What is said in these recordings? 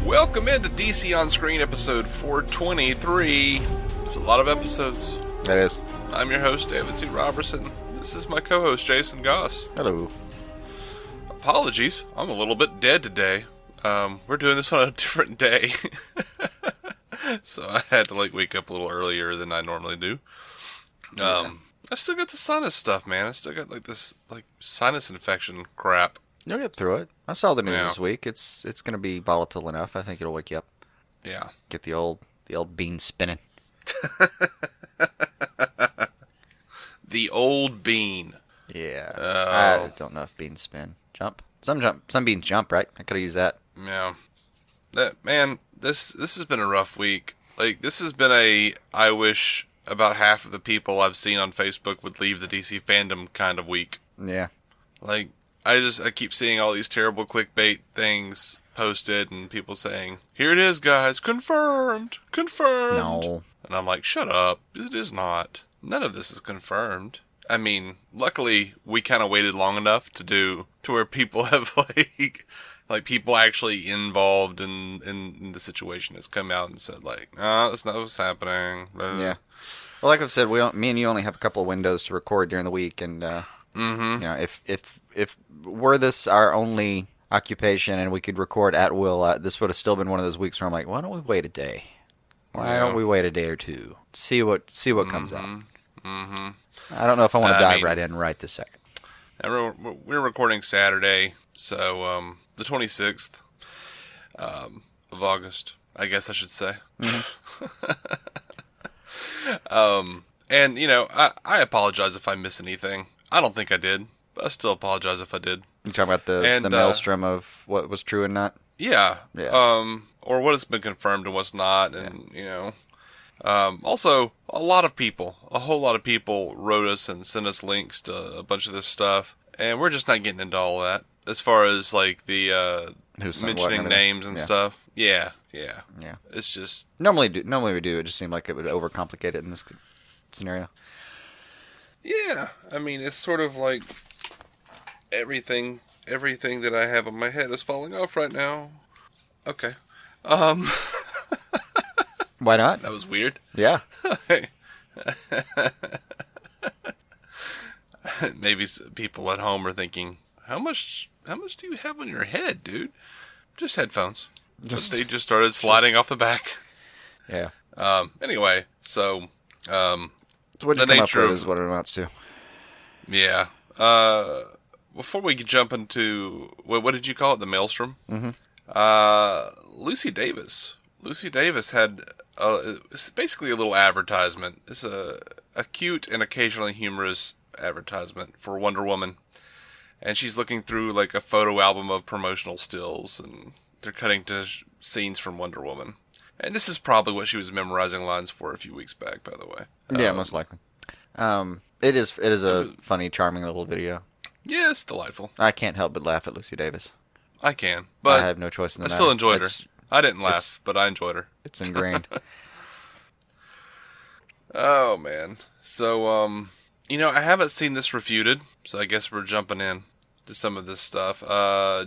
Welcome into DC On Screen episode 423. It's a lot of episodes. That is. I'm your host, David C. Robertson. This is my co-host, Jason Goss. Hello. Apologies, I'm a little bit dead today. We're doing this on a different day. So I had to wake up a little earlier than I normally do. I still got the sinus stuff, man. I still got this sinus infection crap. You'll get through it. I saw the news this week. It's going to be volatile enough. I think it'll wake you up. Yeah. Get the old bean spinning. The old bean. Yeah. I don't know if beans spin. Jump. Some beans jump, right? I could have used that. Yeah. This has been a rough week. This has been I wish about half of the people I've seen on Facebook would leave the DC fandom kind of week. Yeah. I keep seeing all these terrible clickbait things posted and people saying, "Here it is, guys, confirmed." No. And I'm like, shut up. It is not. None of this is confirmed. I mean, luckily we kind of waited long enough to where people have people actually involved in the situation has come out and said no, that's not what's happening. Yeah. Well, like I've said, me and you only have a couple of windows to record during the week, and if were this our only occupation and we could record at will, this would have still been one of those weeks where I'm like, why don't we wait a day? Why don't we wait a day or two? See what comes out. Mm-hmm. I don't know if I want to dive right in right this second. We're recording Saturday, so the 26th of August, I guess I should say. Mm-hmm. And I apologize if I miss anything. I don't think I did, but I still apologize if I did. You talking about the maelstrom of what was true and not? Yeah. Or what has been confirmed and what's not, and also a whole lot of people wrote us and sent us links to a bunch of this stuff, and we're just not getting into all that as far as the mentioning names and stuff. Yeah. It's just normally we do. It just seemed like it would overcomplicate it in this scenario. Yeah, I mean, it's sort of like everything that I have on my head is falling off right now. Okay. Why not? That was weird. Yeah. Maybe people at home are thinking, how much do you have on your head, dude? Just headphones. They just started sliding off the back. Yeah. Anyway, so what you come up with is what it amounts to. Yeah. Before we jump into what did you call it? The maelstrom. Mm-hmm. Lucy Davis had it's basically a little advertisement. It's a cute and occasionally humorous advertisement for Wonder Woman, and she's looking through a photo album of promotional stills, and they're cutting to scenes from Wonder Woman. And this is probably what she was memorizing lines for a few weeks back, by the way. Yeah, most likely. It is a funny, charming little video. Yeah, it's delightful. I can't help but laugh at Lucy Davis. I can, but I have no choice in the matter. I still enjoyed her. I didn't laugh, but I enjoyed her. It's ingrained. Oh, man. So, I haven't seen this refuted, so I guess we're jumping in to some of this stuff.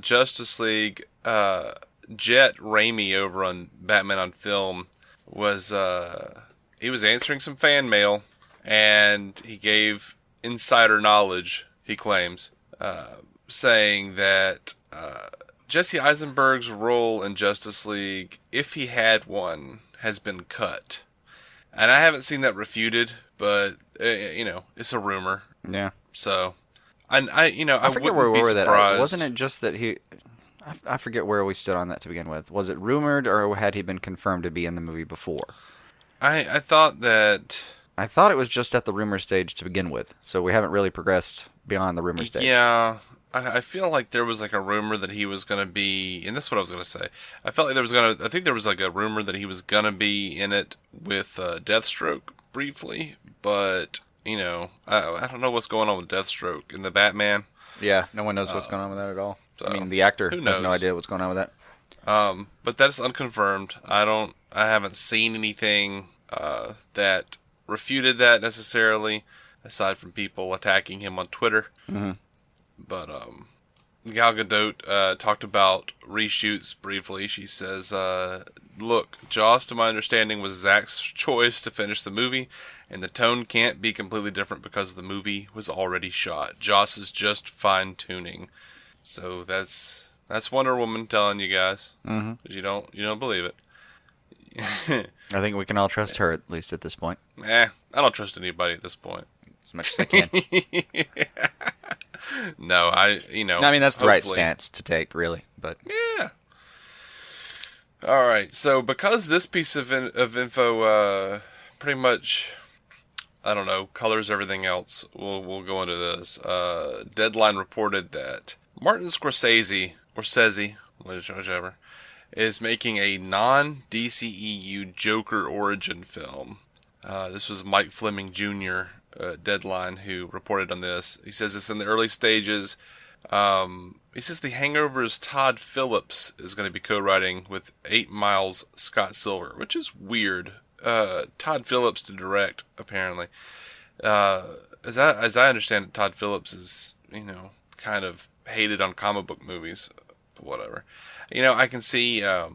Justice League, Jet Raimi over on Batman on Film he was answering some fan mail, and he gave insider knowledge, he claims, saying that Jesse Eisenberg's role in Justice League, if he had one, has been cut. And I haven't seen that refuted, but it's a rumor. Yeah. So, I forget where we were surprised. That wasn't it just that he? I forget where we stood on that to begin with. Was it rumored, or had he been confirmed to be in the movie before? I thought that. I thought it was just at the rumor stage to begin with, so we haven't really progressed beyond the rumor stage. Yeah, I feel like there was a rumor that he was going to be, and that's what I was going to say. I felt like I think there was a rumor that he was going to be in it with Deathstroke briefly, but, I don't know what's going on with Deathstroke in the Batman. Yeah, no one knows what's going on with that at all. So, I mean, the actor has no idea what's going on with that. But that's unconfirmed. I haven't seen anything that refuted that necessarily, aside from people attacking him on Twitter. Mm-hmm. But Gal Gadot talked about reshoots briefly. She says, look, Joss, to my understanding, was Zach's choice to finish the movie, and the tone can't be completely different because the movie was already shot. Joss is just fine-tuning. So that's Wonder Woman telling you guys. Mm-hmm. 'Cause you don't believe it. I think we can all trust her, at least at this point. I don't trust anybody at this point. As much as I can. No, I mean, that's the right stance to take, really. But yeah. All right. So because this piece of info pretty much, I don't know, colors everything else, we'll go into this. Deadline reported that Martin Scorsese, whichever, is making a non-DCEU Joker origin film. This was Mike Fleming Jr., Deadline, who reported on this. He says it's in the early stages. He says The Hangover's Todd Phillips is going to be co-writing with 8 Mile's Scott Silver, which is weird. Todd Phillips to direct, apparently. As I understand it, Todd Phillips is, kind of hated on comic book movies, but whatever. I can see The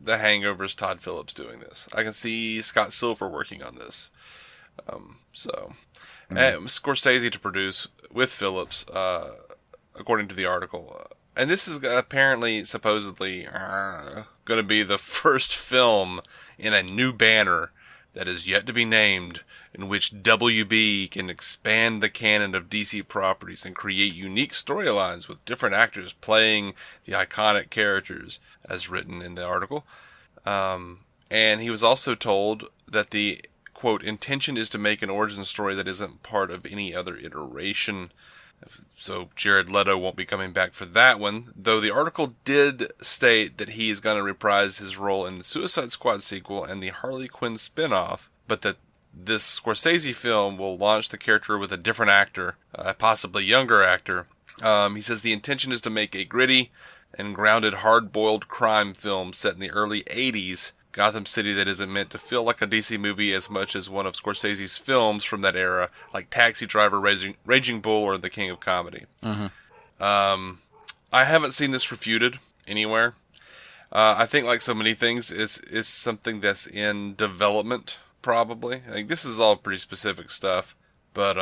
Hangover's Todd Phillips doing this. I can see Scott Silver working on this. Scorsese to produce with Phillips, according to the article. And this is apparently, supposedly, going to be the first film in a new banner that is yet to be named, in which WB can expand the canon of DC properties and create unique storylines with different actors playing the iconic characters, as written in the article. And he was also told that the, quote, intention is to make an origin story that isn't part of any other iteration. So Jared Leto won't be coming back for that one, though the article did state that he is going to reprise his role in the Suicide Squad sequel and the Harley Quinn spinoff, but that this Scorsese film will launch the character with a different actor, a possibly younger actor. He says the intention is to make a gritty and grounded hard-boiled crime film set in the early 80s, Gotham City that isn't meant to feel like a DC movie as much as one of Scorsese's films from that era, like Taxi Driver, Raging Bull, or The King of Comedy. Mm-hmm. I haven't seen this refuted anywhere. I think, like so many things, it's something that's in development, probably. Like, this is all pretty specific stuff, but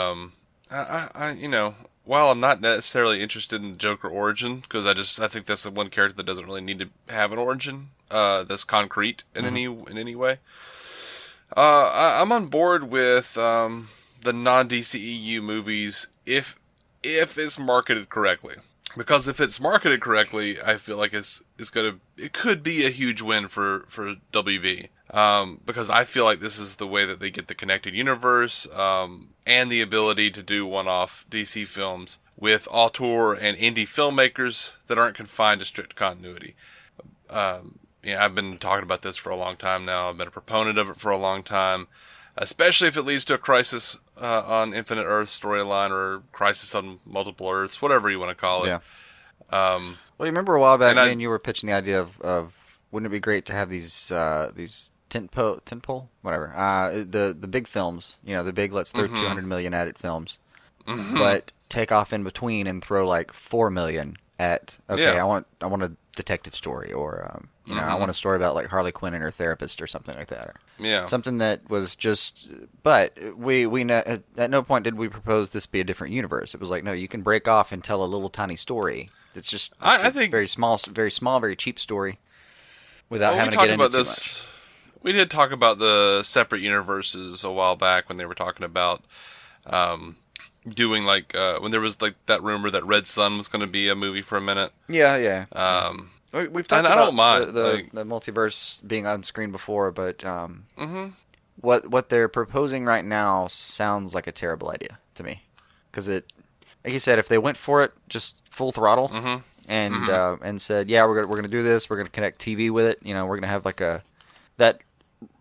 while I'm not necessarily interested in Joker origin, because I think that's the one character that doesn't really need to have an origin that's concrete in any way. I'm on board with the non-DCEU movies if it's marketed correctly. Because if it's marketed correctly, I feel like it could be a huge win for WB. Because I feel like this is the way that they get the connected universe, and the ability to do one-off DC films with auteur and indie filmmakers that aren't confined to strict continuity. I've been talking about this for a long time now. I've been a proponent of it for a long time, especially if it leads to a Crisis on Infinite Earth storyline, or Crisis on Multiple Earths, whatever you want to call it. Yeah. Well, you remember a while back, and you were pitching the idea of wouldn't it be great to have these tentpole, whatever, the big films, the big, let's throw 200 million at it films, but take off in between and throw like 4 million at, I want a detective story, or I want a story about like Harley Quinn and her therapist or something like that. Yeah. Something that was just, but we at no point did we propose this be a different universe. It was like, no, you can break off and tell a little tiny story. I think very small, very cheap story without having to get into too much. We did talk about the separate universes a while back when they were talking about doing like when there was like that rumor that Red Sun was going to be a movie for a minute. Yeah. We've talked about I don't mind the multiverse being on screen before, but what they're proposing right now sounds like a terrible idea to me. Because it, like you said, if they went for it just full throttle and said, yeah, we're gonna do this, we're gonna connect TV with it, we're gonna have like that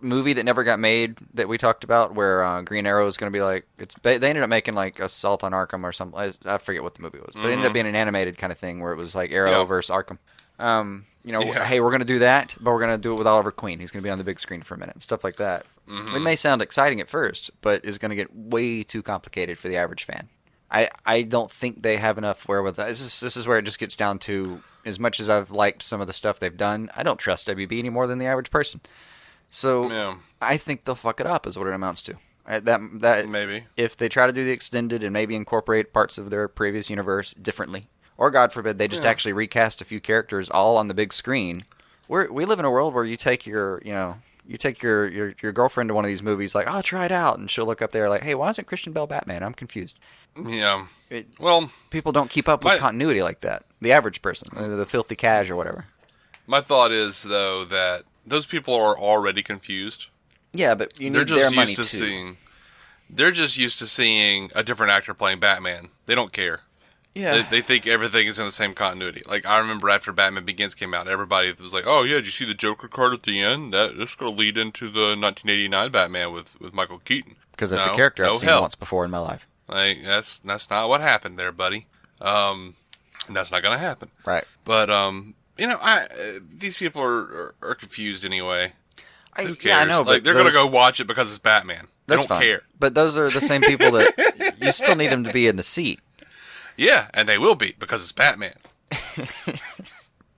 movie that never got made that we talked about, where Green Arrow is gonna be like, they ended up making like Assault on Arkham or something. I forget what the movie was, but it ended up being an animated kind of thing where it was like Arrow versus Arkham. Hey, we're going to do that, but we're going to do it with Oliver Queen. He's going to be on the big screen for a minute, stuff like that. It may sound exciting at first, but is going to get way too complicated for the average fan. I don't think they have enough wherewithal. This is where it just gets down to, as much as I've liked some of the stuff they've done, I don't trust WB any more than the average person. So I think they'll fuck it up, is what it amounts to. That maybe if they try to do the extended and maybe incorporate parts of their previous universe differently, or God forbid they just actually recast a few characters all on the big screen. We live in a world where you take your girlfriend to one of these movies, like, oh, try it out, and she'll look up there like, hey, why isn't Christian Bale Batman? I'm confused. Yeah. People don't keep up with continuity like that. The average person, the filthy cash or whatever. My thought is, though, that those people are already confused. Yeah, but you need their money too. They're just used to seeing a different actor playing Batman. They don't care. Yeah. They think everything is in the same continuity. Like, I remember after Batman Begins came out, everybody was like, oh, yeah, did you see the Joker card at the end? That's going to lead into the 1989 Batman with Michael Keaton. Because that's a character I've seen once before in my life. Like, that's not what happened there, buddy. And that's not going to happen. Right. But, these people are confused anyway. Who cares? Yeah, I know, like, they're going to go watch it because it's Batman. They don't care. But those are the same people that you still need them to be in the seat. Yeah, and they will be, because it's Batman.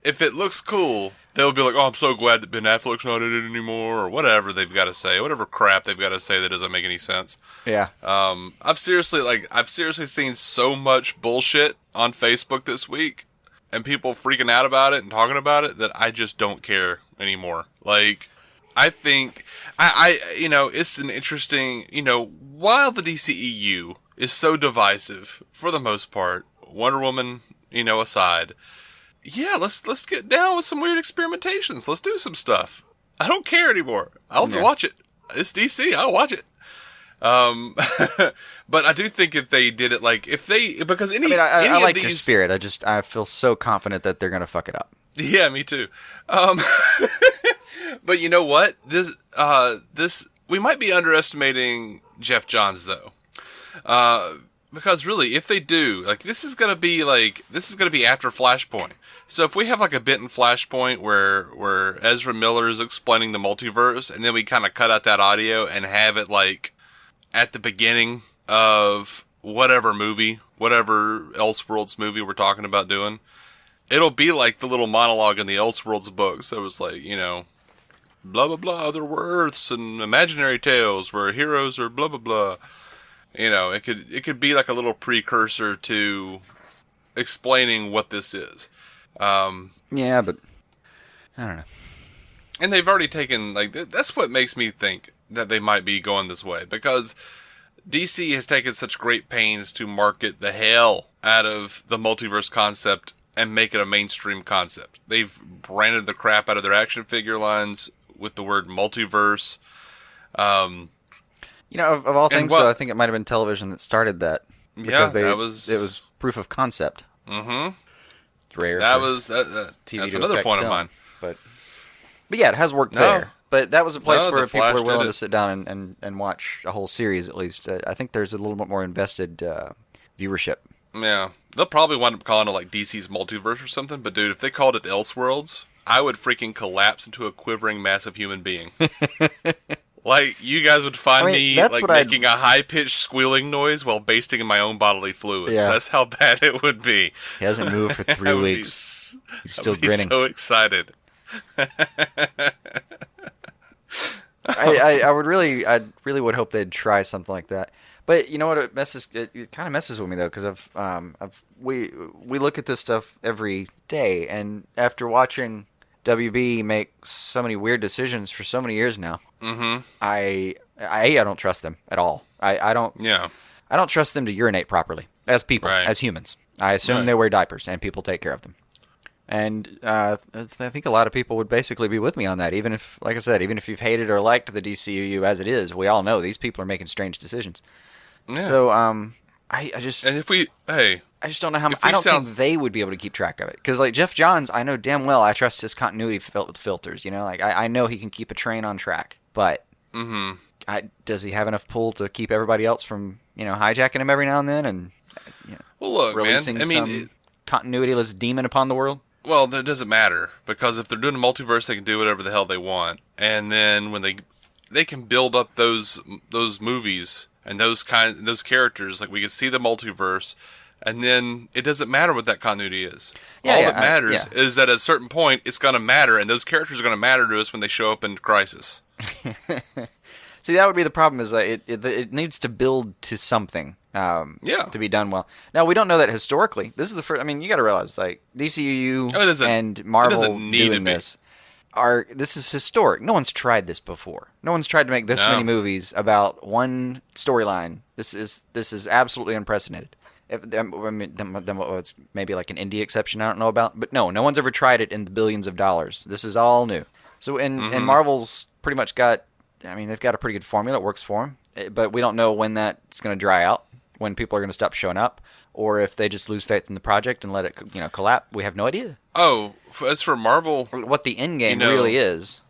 If it looks cool, they'll be like, oh, I'm so glad that Ben Affleck's not in it anymore, or whatever they've got to say, whatever crap they've got to say that doesn't make any sense. Yeah. I've seriously seen so much bullshit on Facebook this week, and people freaking out about it and talking about it, that I just don't care anymore. Like, I think, it's an interesting, while the DCEU is so divisive, for the most part, Wonder Woman, aside, yeah, let's get down with some weird experimentations. Let's do some stuff. I don't care anymore. I'll watch it. It's DC. I'll watch it. But I do think if they did it, because I like your spirit. I feel so confident that they're gonna fuck it up. Yeah, me too. But you know what? This we might be underestimating Jeff Johns, though. Because really, if they do, this is gonna be after Flashpoint. So if we have a bit in Flashpoint where Ezra Miller is explaining the multiverse, and then we kind of cut out that audio and have it at the beginning of whatever Elseworlds movie we're talking about doing, it'll be like the little monologue in the Elseworlds books. So it was blah blah blah, other worlds and imaginary tales where heroes are blah blah blah. It could be like a little precursor to explaining what this is. Yeah, but I don't know. And they've already taken, that's what makes me think that they might be going this way, because DC has taken such great pains to market the hell out of the multiverse concept and make it a mainstream concept. They've branded the crap out of their action figure lines with the word multiverse. Of all things, though, I think it might have been television that started that. Because it was proof of concept. Mm-hmm. It's rare. That's another point of mine. But yeah, it has worked there. But that was a place where people were willing to sit down and watch a whole series, at least. I think there's a little bit more invested viewership. Yeah. They'll probably wind up calling it DC's Multiverse or something, but dude, if they called it Elseworlds, I would freaking collapse into a quivering massive human being. You guys would find me making a high-pitched squealing noise while basting in my own bodily fluids. Yeah. That's how bad it would be. He hasn't moved for 3 weeks. He's still grinning. So excited. I really would hope they'd try something like that. But you know what? It kind of messes with me though, because we look at this stuff every day, and after watching WB make so many weird decisions for so many years now, mm-hmm. I don't trust them at all. I don't trust them to urinate properly as people, as humans. I assume they wear diapers and people take care of them. And I think a lot of people would basically be with me on that, even if, like I said, even if you've hated or liked the DCEU as it is, we all know these people are making strange decisions. Yeah. So I just don't know how much. I don't think they would be able to keep track of it, because Jeff Johns, I know damn well I trust his continuity filters. I know he can keep a train on track, but does he have enough pull to keep everybody else from hijacking him every now and then and releasing some continuityless demon upon the world? Well, that doesn't matter, because if they're doing a multiverse, they can do whatever the hell they want, and then when they can build up those movies and those characters, like we can see the multiverse, and then it doesn't matter what that continuity is. All that matters is that at a certain point it's going to matter, and those characters are going to matter to us when they show up in Crisis. See, that would be the problem. Is it needs to build to something. To be done well. Now, we don't know that historically. This is the first. I mean, you got to realize, like, DCEU and Marvel doing this this is historic. No one's tried this before. No one's tried to make this many movies about one storyline. This is absolutely unprecedented. It's maybe like an indie exception I don't know about, but no one's ever tried it in the billions of dollars. This is all new. So, and Marvel's pretty much got. I mean, they've got a pretty good formula. It works for them, but we don't know when that's going to dry out. When people are going to stop showing up, or if they just lose faith in the project and let it, collapse. We have no idea. Oh, as for Marvel, what the end game really is.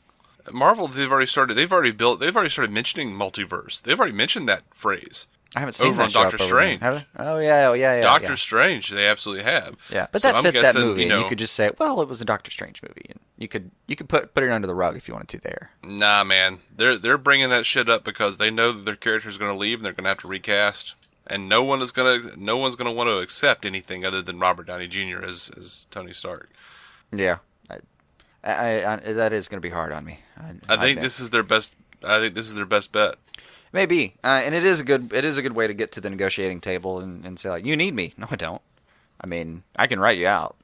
Marvel, they've already started mentioning multiverse. They've already mentioned that phrase. I haven't seen over on Doctor Strange. Have they? Oh yeah. Doctor Strange, they absolutely have. Yeah, but that fit that movie. And you could just say, well, it was a Doctor Strange movie, and you could put it under the rug if you wanted to. There. Nah, man, they're bringing that shit up because they know that their character is going to leave and they're going to have to recast. And no one's gonna want to accept anything other than Robert Downey Jr. as Tony Stark. Yeah, I that is gonna be hard on me. I think this is their best. I think this is their best bet. Maybe, and it is a good way to get to the negotiating table and say, like, you need me. No, I don't. I mean, I can write you out.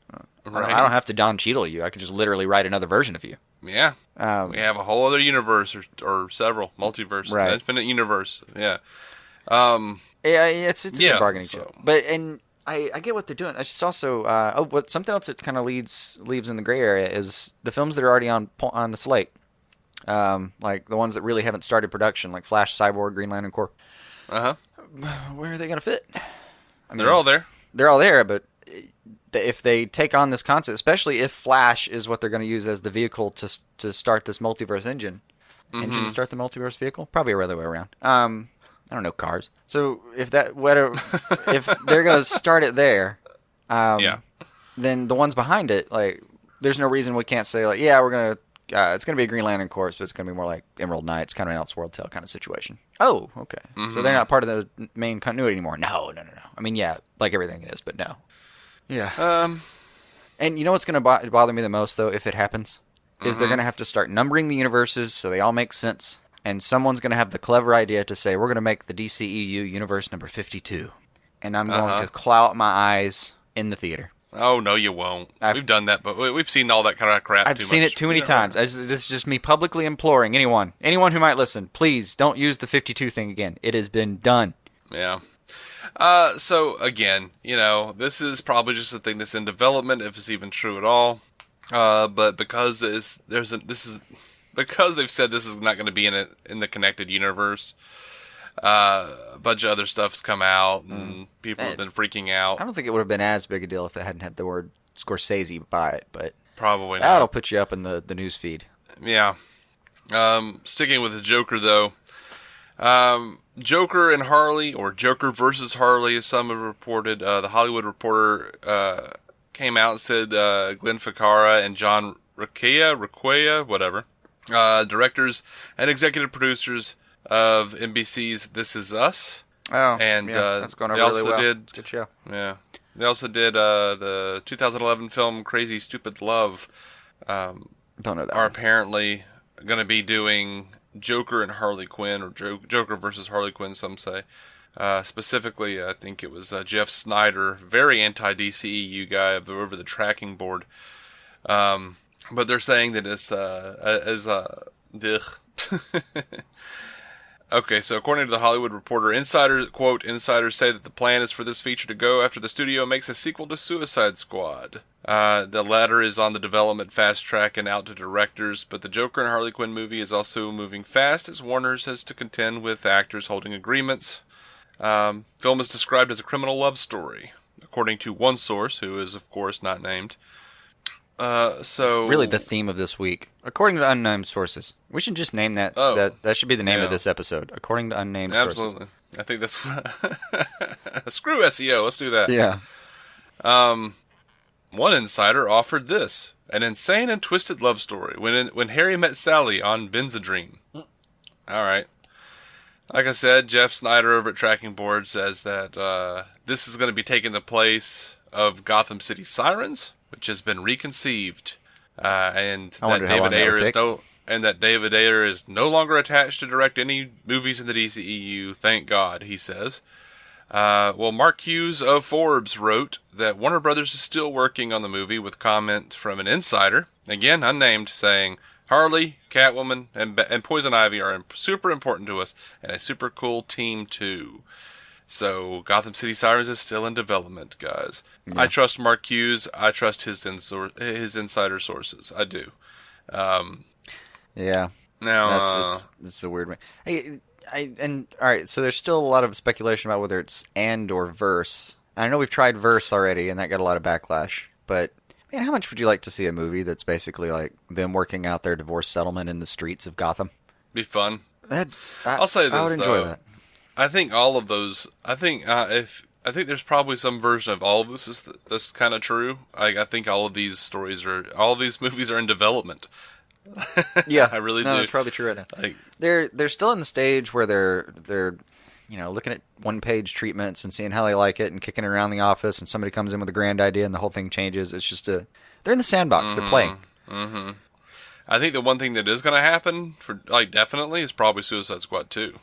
Right. I don't have to Don Cheadle you. I could just literally write another version of you. Yeah. We have a whole other universe or several multiverse, right. Infinite universe. Yeah. Yeah, it's a good bargaining chip. But I get what they're doing. I just also something else that kind of leaves in the gray area is the films that are already on the slate, like the ones that really haven't started production, like Flash, Cyborg, Green Lantern Corps. Where are they going to fit? I mean, they're all there. They're all there, but if they take on this concept, especially if Flash is what they're going to use as the vehicle to start this multiverse engine to start the multiverse vehicle, probably the other way around. I don't know cars. So if they're going to start it there, then the ones behind it, like, there's no reason we can't say, like, yeah, we're going to, it's going to be a Green Lantern Corps, but it's going to be more like Emerald Knights, kind of an Elseworld Tale kind of situation. Oh, okay. So they're not part of the main continuity anymore. No. I mean, yeah, like everything is, but no. Yeah. And you know what's going to bother me the most, though, if it happens, is they're going to have to start numbering the universes so they all make sense. And someone's going to have the clever idea to say, we're going to make the DCEU universe number 52. And I'm going to claw out my eyes in the theater. Oh, no, you won't. We've done that, but we've seen all that kind of crap I've seen it too many times. This is just me publicly imploring anyone who might listen, please don't use the 52 thing again. It has been done. Yeah. So, again, this is probably just a thing that's in development, if it's even true at all. But because because they've said this is not going to be in the connected universe, a bunch of other stuff's come out, and people have been freaking out. I don't think it would have been as big a deal if it hadn't had the word Scorsese by it, but probably not. That'll put you up in the news feed. Yeah. Sticking with the Joker, though. Joker and Harley, or Joker versus Harley, as some have reported. The Hollywood Reporter came out and said Glenn Ficarra and John Requia, whatever. Directors and executive producers of NBC's This Is Us. Oh, and that's going over really well. Good show. Yeah, they also did the 2011 film Crazy Stupid Love. Don't know that. Are apparently going to be doing Joker and Harley Quinn, or Joker versus Harley Quinn. Some say. Specifically, I think it was Jeff Snyder, very anti-DCEU guy over the tracking board. But they're saying that it's Okay, so according to the Hollywood Reporter, insiders say that the plan is for this feature to go after the studio makes a sequel to Suicide Squad. The latter is on the development fast track and out to directors, but the Joker and Harley Quinn movie is also moving fast as Warner's has to contend with actors holding agreements. Film is described as a criminal love story, according to one source, who is of course not named. It's really the theme of this week, according to unnamed sources. We should just name that. That should be the name of this episode, according to unnamed sources. Absolutely, I think that's screw SEO. Let's do that. Yeah. One insider offered this: an insane and twisted love story when Harry met Sally on Benzedrine. All right. Like I said, Jeff Snyder over at Tracking Board says that this is going to be taking the place of Gotham City Sirens, which has been reconceived, and that David Ayer is no longer attached to direct any movies in the DCEU. Thank God, he says. Mark Hughes of Forbes wrote that Warner Brothers is still working on the movie, with comment from an insider, again unnamed, saying, Harley, Catwoman, and Poison Ivy are super important to us, and a super cool team too. So Gotham City Sirens is still in development, guys. Yeah. I trust Mark Hughes. I trust his insider sources. I do. Yeah. Now it's a weird one. Hey, all right. So there's still a lot of speculation about whether it's and or verse. I know we've tried verse already, and that got a lot of backlash. But man, how much would you like to see a movie that's basically like them working out their divorce settlement in the streets of Gotham? Be fun. I'll say this, I would enjoy that. I think all of those. I think there's probably some version of all of this that's kind of true. I think all of these movies are in development. Yeah, I really do. That's probably true right now. Like, they're still in the stage where they're looking at one-page treatments and seeing how they like it and kicking it around the office, and somebody comes in with a grand idea and the whole thing changes. It's just they're in the sandbox. Mm-hmm. They're playing. Mm-hmm. I think the one thing that is going to happen definitely is probably Suicide Squad 2.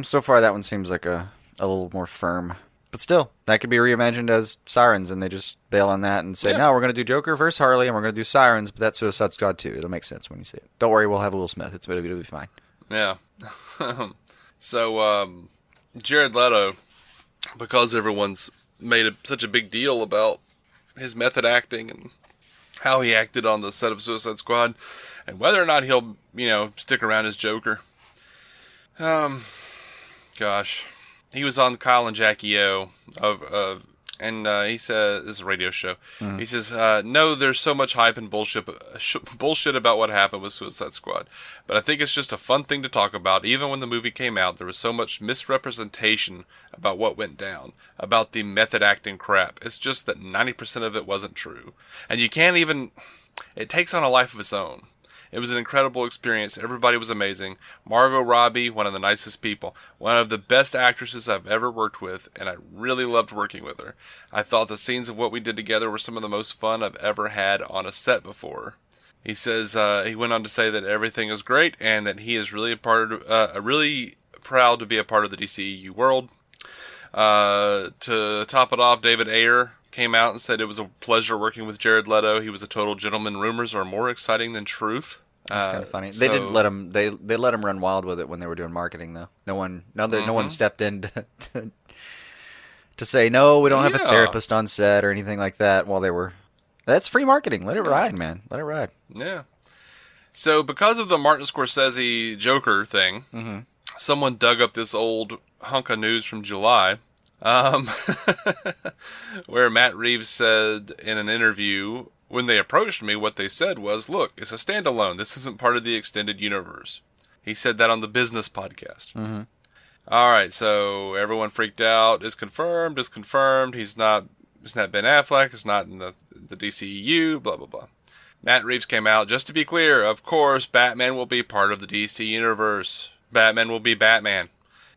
So far that one seems like a little more firm. But still, that could be reimagined as Sirens, and they just bail on that and say, no, we're going to do Joker versus Harley, and we're going to do Sirens, but that's Suicide Squad 2. It'll make sense when you see it. Don't worry, we'll have Will Smith. It'll be fine. Yeah. So, Jared Leto, because everyone's made such a big deal about his method acting and how he acted on the set of Suicide Squad, and whether or not he'll, stick around as Joker. Gosh. He was on Kyle and Jackie O and he said, this is a radio show. Mm-hmm. He says, no, there's so much hype and bullshit about what happened with Suicide Squad. But I think it's just a fun thing to talk about. Even when the movie came out, there was so much misrepresentation about what went down, about the method acting crap. It's just that 90% of it wasn't true. And you can't even, it takes on a life of its own. It was an incredible experience. Everybody was amazing. Margot Robbie, one of the nicest people. One of the best actresses I've ever worked with, and I really loved working with her. I thought the scenes of what we did together were some of the most fun I've ever had on a set before. He says, he went on to say that everything is great, and that he is really really proud to be a part of the DCEU world. To top it off, David Ayer came out and said it was a pleasure working with Jared Leto. He was a total gentleman. Rumors are more exciting than truth. That's kind of funny. They did let him. They let him run wild with it when they were doing marketing, though. No one stepped in to say no. We don't have a therapist on set or anything like that. While they were, that's free marketing. Let it ride, man. Let it ride. Yeah. So because of the Martin Scorsese Joker thing, someone dug up this old hunk of news from July, where Matt Reeves said in an interview, when they approached me, what they said was, look, it's a standalone. This isn't part of the extended universe. He said that on the Business podcast. Mm-hmm. All right, so everyone freaked out. It's confirmed. He's not Ben Affleck. It's not in the DCEU, blah, blah, blah. Matt Reeves came out, just to be clear, of course, Batman will be part of the DC universe. Batman will be Batman.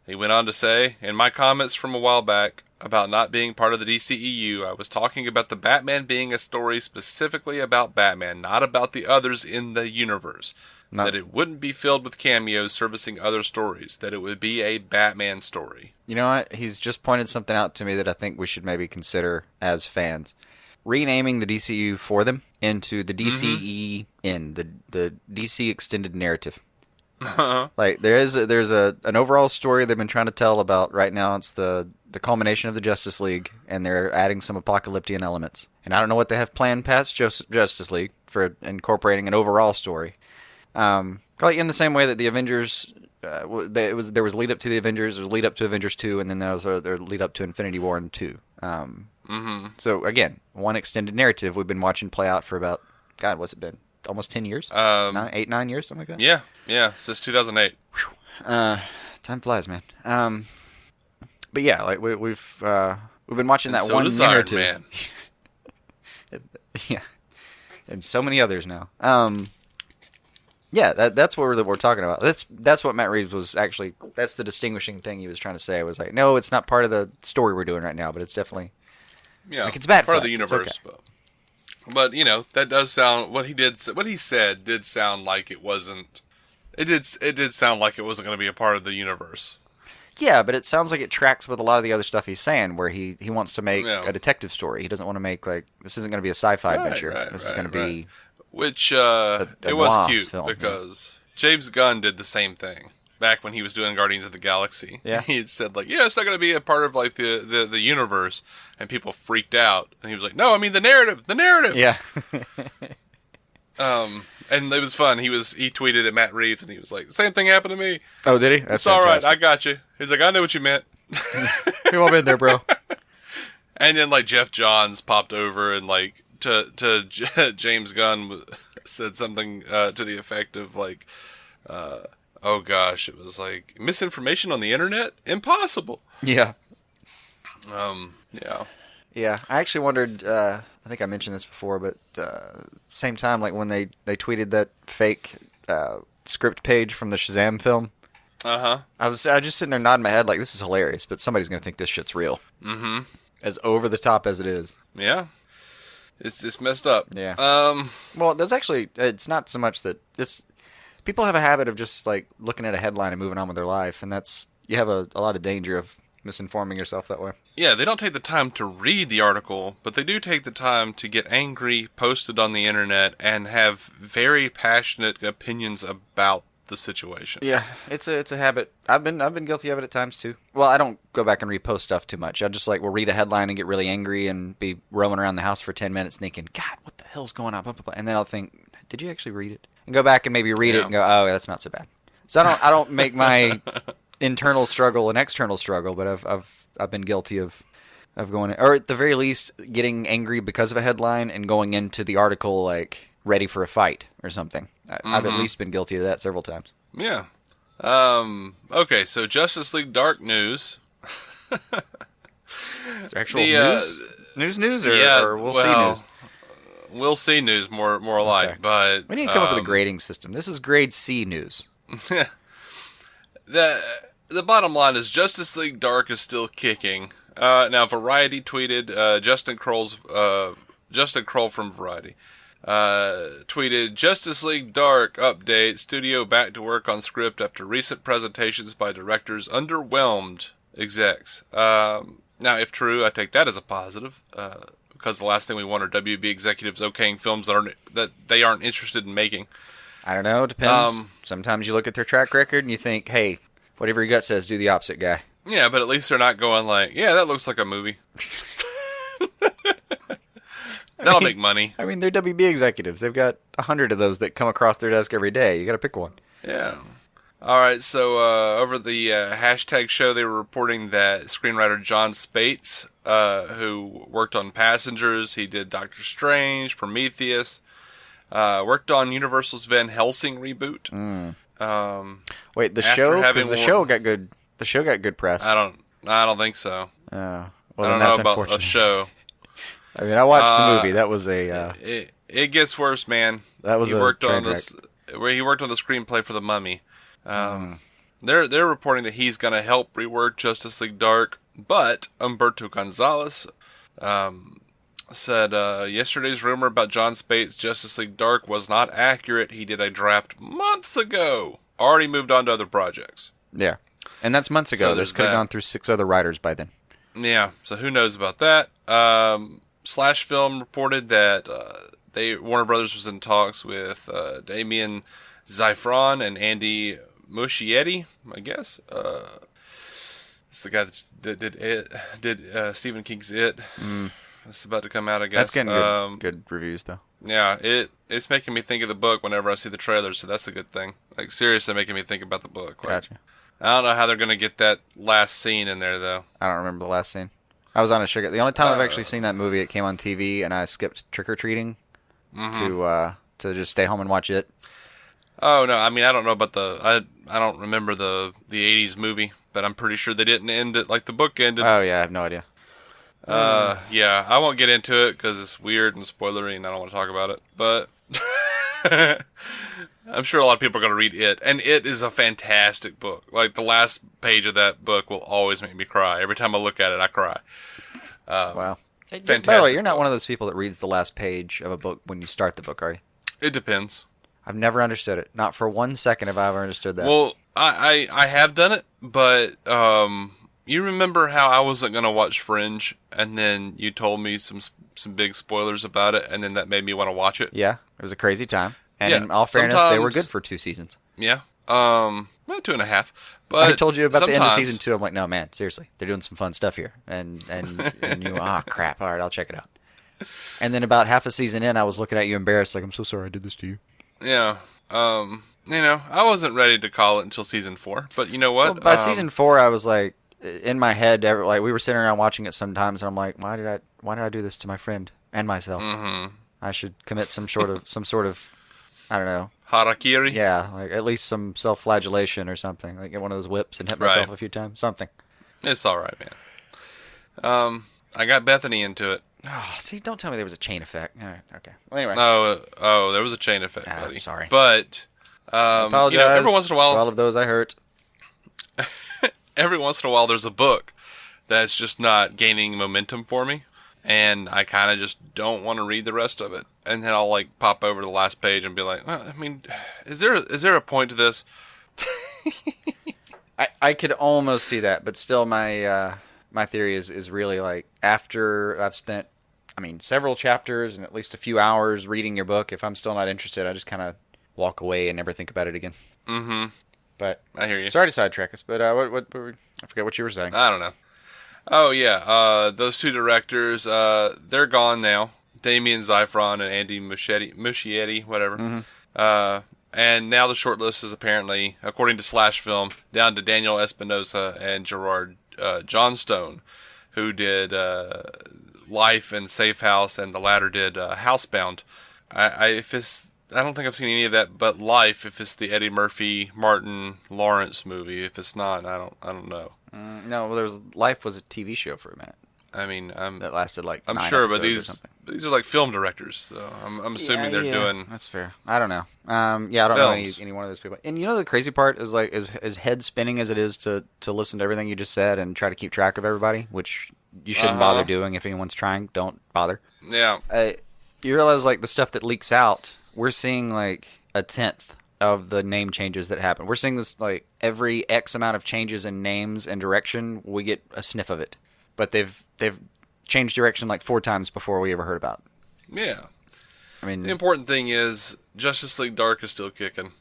He went on to say, in my comments from a while back about not being part of the DCEU, I was talking about the Batman being a story specifically about Batman, not about the others in the universe. No. That it wouldn't be filled with cameos servicing other stories. That it would be a Batman story. You know what? He's just pointed something out to me that I think we should maybe consider as fans. Renaming the DCU for them into the DCEN, the DC Extended Narrative. Like there's an overall story they've been trying to tell about right now. It's the culmination of the Justice League, and they're adding some apocalyptic elements. And I don't know what they have planned past Justice League for incorporating an overall story. Probably in the same way that the Avengers, there was lead up to the Avengers, there was lead up to Avengers 2, and then there was their lead up to Infinity War and 2. So again, one extended narrative we've been watching play out for about, God, what's it been? Almost 10 years? 9 years, something like that? Yeah, since 2008. Time flies, man. But yeah, like we've been watching that one narrative. Iron Man. Yeah, and so many others now. Yeah, that's what we're talking about. That's what Matt Reeves was actually. That's the distinguishing thing he was trying to say. I was like, no, it's not part of the story we're doing right now, but it's definitely it's bad part of the universe. Okay. But that does sound what he said did sound like it wasn't. It did sound like it wasn't going to be a part of the universe. Yeah, but it sounds like it tracks with a lot of the other stuff he's saying, where he wants to make a detective story. He doesn't want to make this isn't going to be a sci-fi adventure. This is going to be which it was cute film, because James Gunn did the same thing back when he was doing Guardians of the Galaxy. Yeah, he had said it's not going to be a part of like the universe, and people freaked out, and he was like, no, I mean the narrative. Yeah. And it was fun. He tweeted at Matt Reeves, and he was like, "Same thing happened to me." Oh, did he? That's all right. I got you. He's like, "I know what you meant." We've all been there, bro. And then like Jeff Johns popped over and like to James Gunn said something to the effect of like, "Oh gosh, it was like misinformation on the internet. Impossible." Yeah. Yeah. Yeah. I actually wondered. I think I mentioned this before, but same time, like when they tweeted that fake script page from the Shazam film. I was just sitting there nodding my head like, this is hilarious, but somebody's gonna think this shit's real. Mm-hmm. As over the top as it is. Yeah. It's messed up. Yeah. Well, there's actually it's not so much that people have a habit of just like looking at a headline and moving on with their life, and you have a lot of danger of misinforming yourself that way. Yeah, they don't take the time to read the article, but they do take the time to get angry, post it on the internet, and have very passionate opinions about the situation. Yeah, it's a habit. I've been guilty of it at times too. Well, I don't go back and repost stuff too much. I just will read a headline and get really angry and be roaming around the house for 10 minutes thinking, God, what the hell's going on? And then I'll think, did you actually read it? And go back and maybe read it and go, oh, that's not so bad. So I don't make my internal struggle an external struggle, but I've been guilty of going, or at the very least getting angry because of a headline and going into the article like ready for a fight or something. I've at least been guilty of that several times. Yeah. Okay, so Justice League Dark news. Is there actual news? Or we'll see news? We'll see news more alike, but we need to come up with a grading system. This is grade C news. The bottom line is Justice League Dark is still kicking. Now Variety tweeted Justin Kroll from Variety tweeted Justice League Dark update, studio back to work on script after recent presentations by directors underwhelmed execs. Now if true, I take that as a positive, because the last thing we want are WB executives okaying films that they aren't interested in making. I don't know, it depends. Sometimes you look at their track record and you think, hey, whatever your gut says, do the opposite, guy. Yeah, but at least they're not going like, yeah, that looks like a movie. That'll make money. I mean, they're WB executives. They've got 100 of those that come across their desk every day. You got to pick one. Yeah. All right, so over the hashtag show, they were reporting that screenwriter John Spates, who worked on Passengers, he did Doctor Strange, Prometheus, worked on Universal's Van Helsing reboot. Wait, the show? Because the show got good. The show got good press. I don't think so. Well, I don't know about a show. I mean, I watched the movie. That was a. It gets worse, man. That was he worked on this. Where he worked on the screenplay for The Mummy. They're reporting that he's going to help rework Justice League Dark, but Humberto Gonzalez said yesterday's rumor about John Spates' Justice League Dark was not accurate. He did a draft months ago. Already moved on to other projects. Yeah. And that's months ago. This could have gone through 6 other writers by then. Yeah, so who knows about that. Slash Film reported that Warner Brothers was in talks with Damien Zyfron and Andy Muschietti, I guess. It's the guy that did Stephen King's It. It's about to come out, I guess. That's getting good reviews, though. Yeah, it's making me think of the book whenever I see the trailer, so that's a good thing. Like, seriously making me think about the book. Like, gotcha. I don't know how they're going to get that last scene in there, though. I don't remember the last scene. I was on a sugar. The only time I've actually seen that movie, it came on TV, and I skipped trick-or-treating to just stay home and watch it. Oh, no, I mean, I don't know about I don't remember the 80s movie, but I'm pretty sure they didn't end it like the book ended. Oh, yeah, I have no idea. Yeah, I won't get into it because it's weird and spoilery, and I don't want to talk about it, but... I'm sure a lot of people are going to read it, and it is a fantastic book. Like, the last page of that book will always make me cry. Every time I look at it, I cry. Wow. Fantastic. By the way, you're not one of those people that reads the last page of a book when you start the book, are you? It depends. I've never understood it. Not for 1 second have I ever understood that. Well, I have done it, but you remember how I wasn't going to watch Fringe, and then you told me some big spoilers about it, and then that made me want to watch it? Yeah, it was a crazy time. And Yeah, in all fairness, they were good for 2 seasons. Yeah. Well, 2.5. But I told you about the end of sometimes- season 2. I'm like, no, man, seriously. They're doing some fun stuff here. And you, crap. All right, I'll check it out. And then about half a season in, I was looking at you embarrassed, like, I'm so sorry I did this to you. Yeah. I wasn't ready to call it until season 4, but you know what? Well, by season 4, I was like, in my head, like we were sitting around watching it sometimes, and I'm like, why did I do this to my friend and myself? Mm-hmm. I should commit some sort of, I don't know. Harakiri? Yeah, like at least some self-flagellation or something. Like get one of those whips and hit myself a few times. Something. It's all right, man. I got Bethany into it. Oh, see, don't tell me there was a chain effect. All right, okay. Well, anyway. Oh, there was a chain effect, buddy. I'm sorry. But Apologize every once in a while, to all of those I hurt. every once in a while, there's a book that's just not gaining momentum for me, and I kind of just don't want to read the rest of it. And then I'll like pop over to the last page and be like, well, I mean, is there a point to this? I could almost see that, but still, my theory is really like after I've spent, several chapters and at least a few hours reading your book. If I'm still not interested, I just kind of walk away and never think about it again. Mm-hmm. But I hear you. Sorry to sidetrack us, but what I forget what you were saying. I don't know. Oh yeah, those 2 directors, they're gone now. Damien Zyphron and Andy Muschietti, whatever. Mm-hmm. And now the short list is apparently, according to Slash Film, down to Daniel Espinosa and Gerard Johnstone, who did Life and Safe House, and the latter did Housebound. I don't think I've seen any of that, but Life, if it's the Eddie Murphy, Martin Lawrence movie. If it's not, I don't know. No, well, Life was a TV show for a minute. That lasted like I'm 9 sure, but episodes these are like film directors, so I'm assuming they're doing. That's fair. I don't know. I don't know any one of those people. And you know, the crazy part is like as head spinning as it is to listen to everything you just said and try to keep track of everybody, which you shouldn't bother doing. If anyone's trying, don't bother. Yeah. You realize like the stuff that leaks out, we're seeing like a tenth of the name changes that happen. We're seeing this like every X amount of changes in names and direction, we get a sniff of it. But they've changed direction like 4 times before we ever heard about it. Yeah. I mean, the important thing is Justice League Dark is still kicking.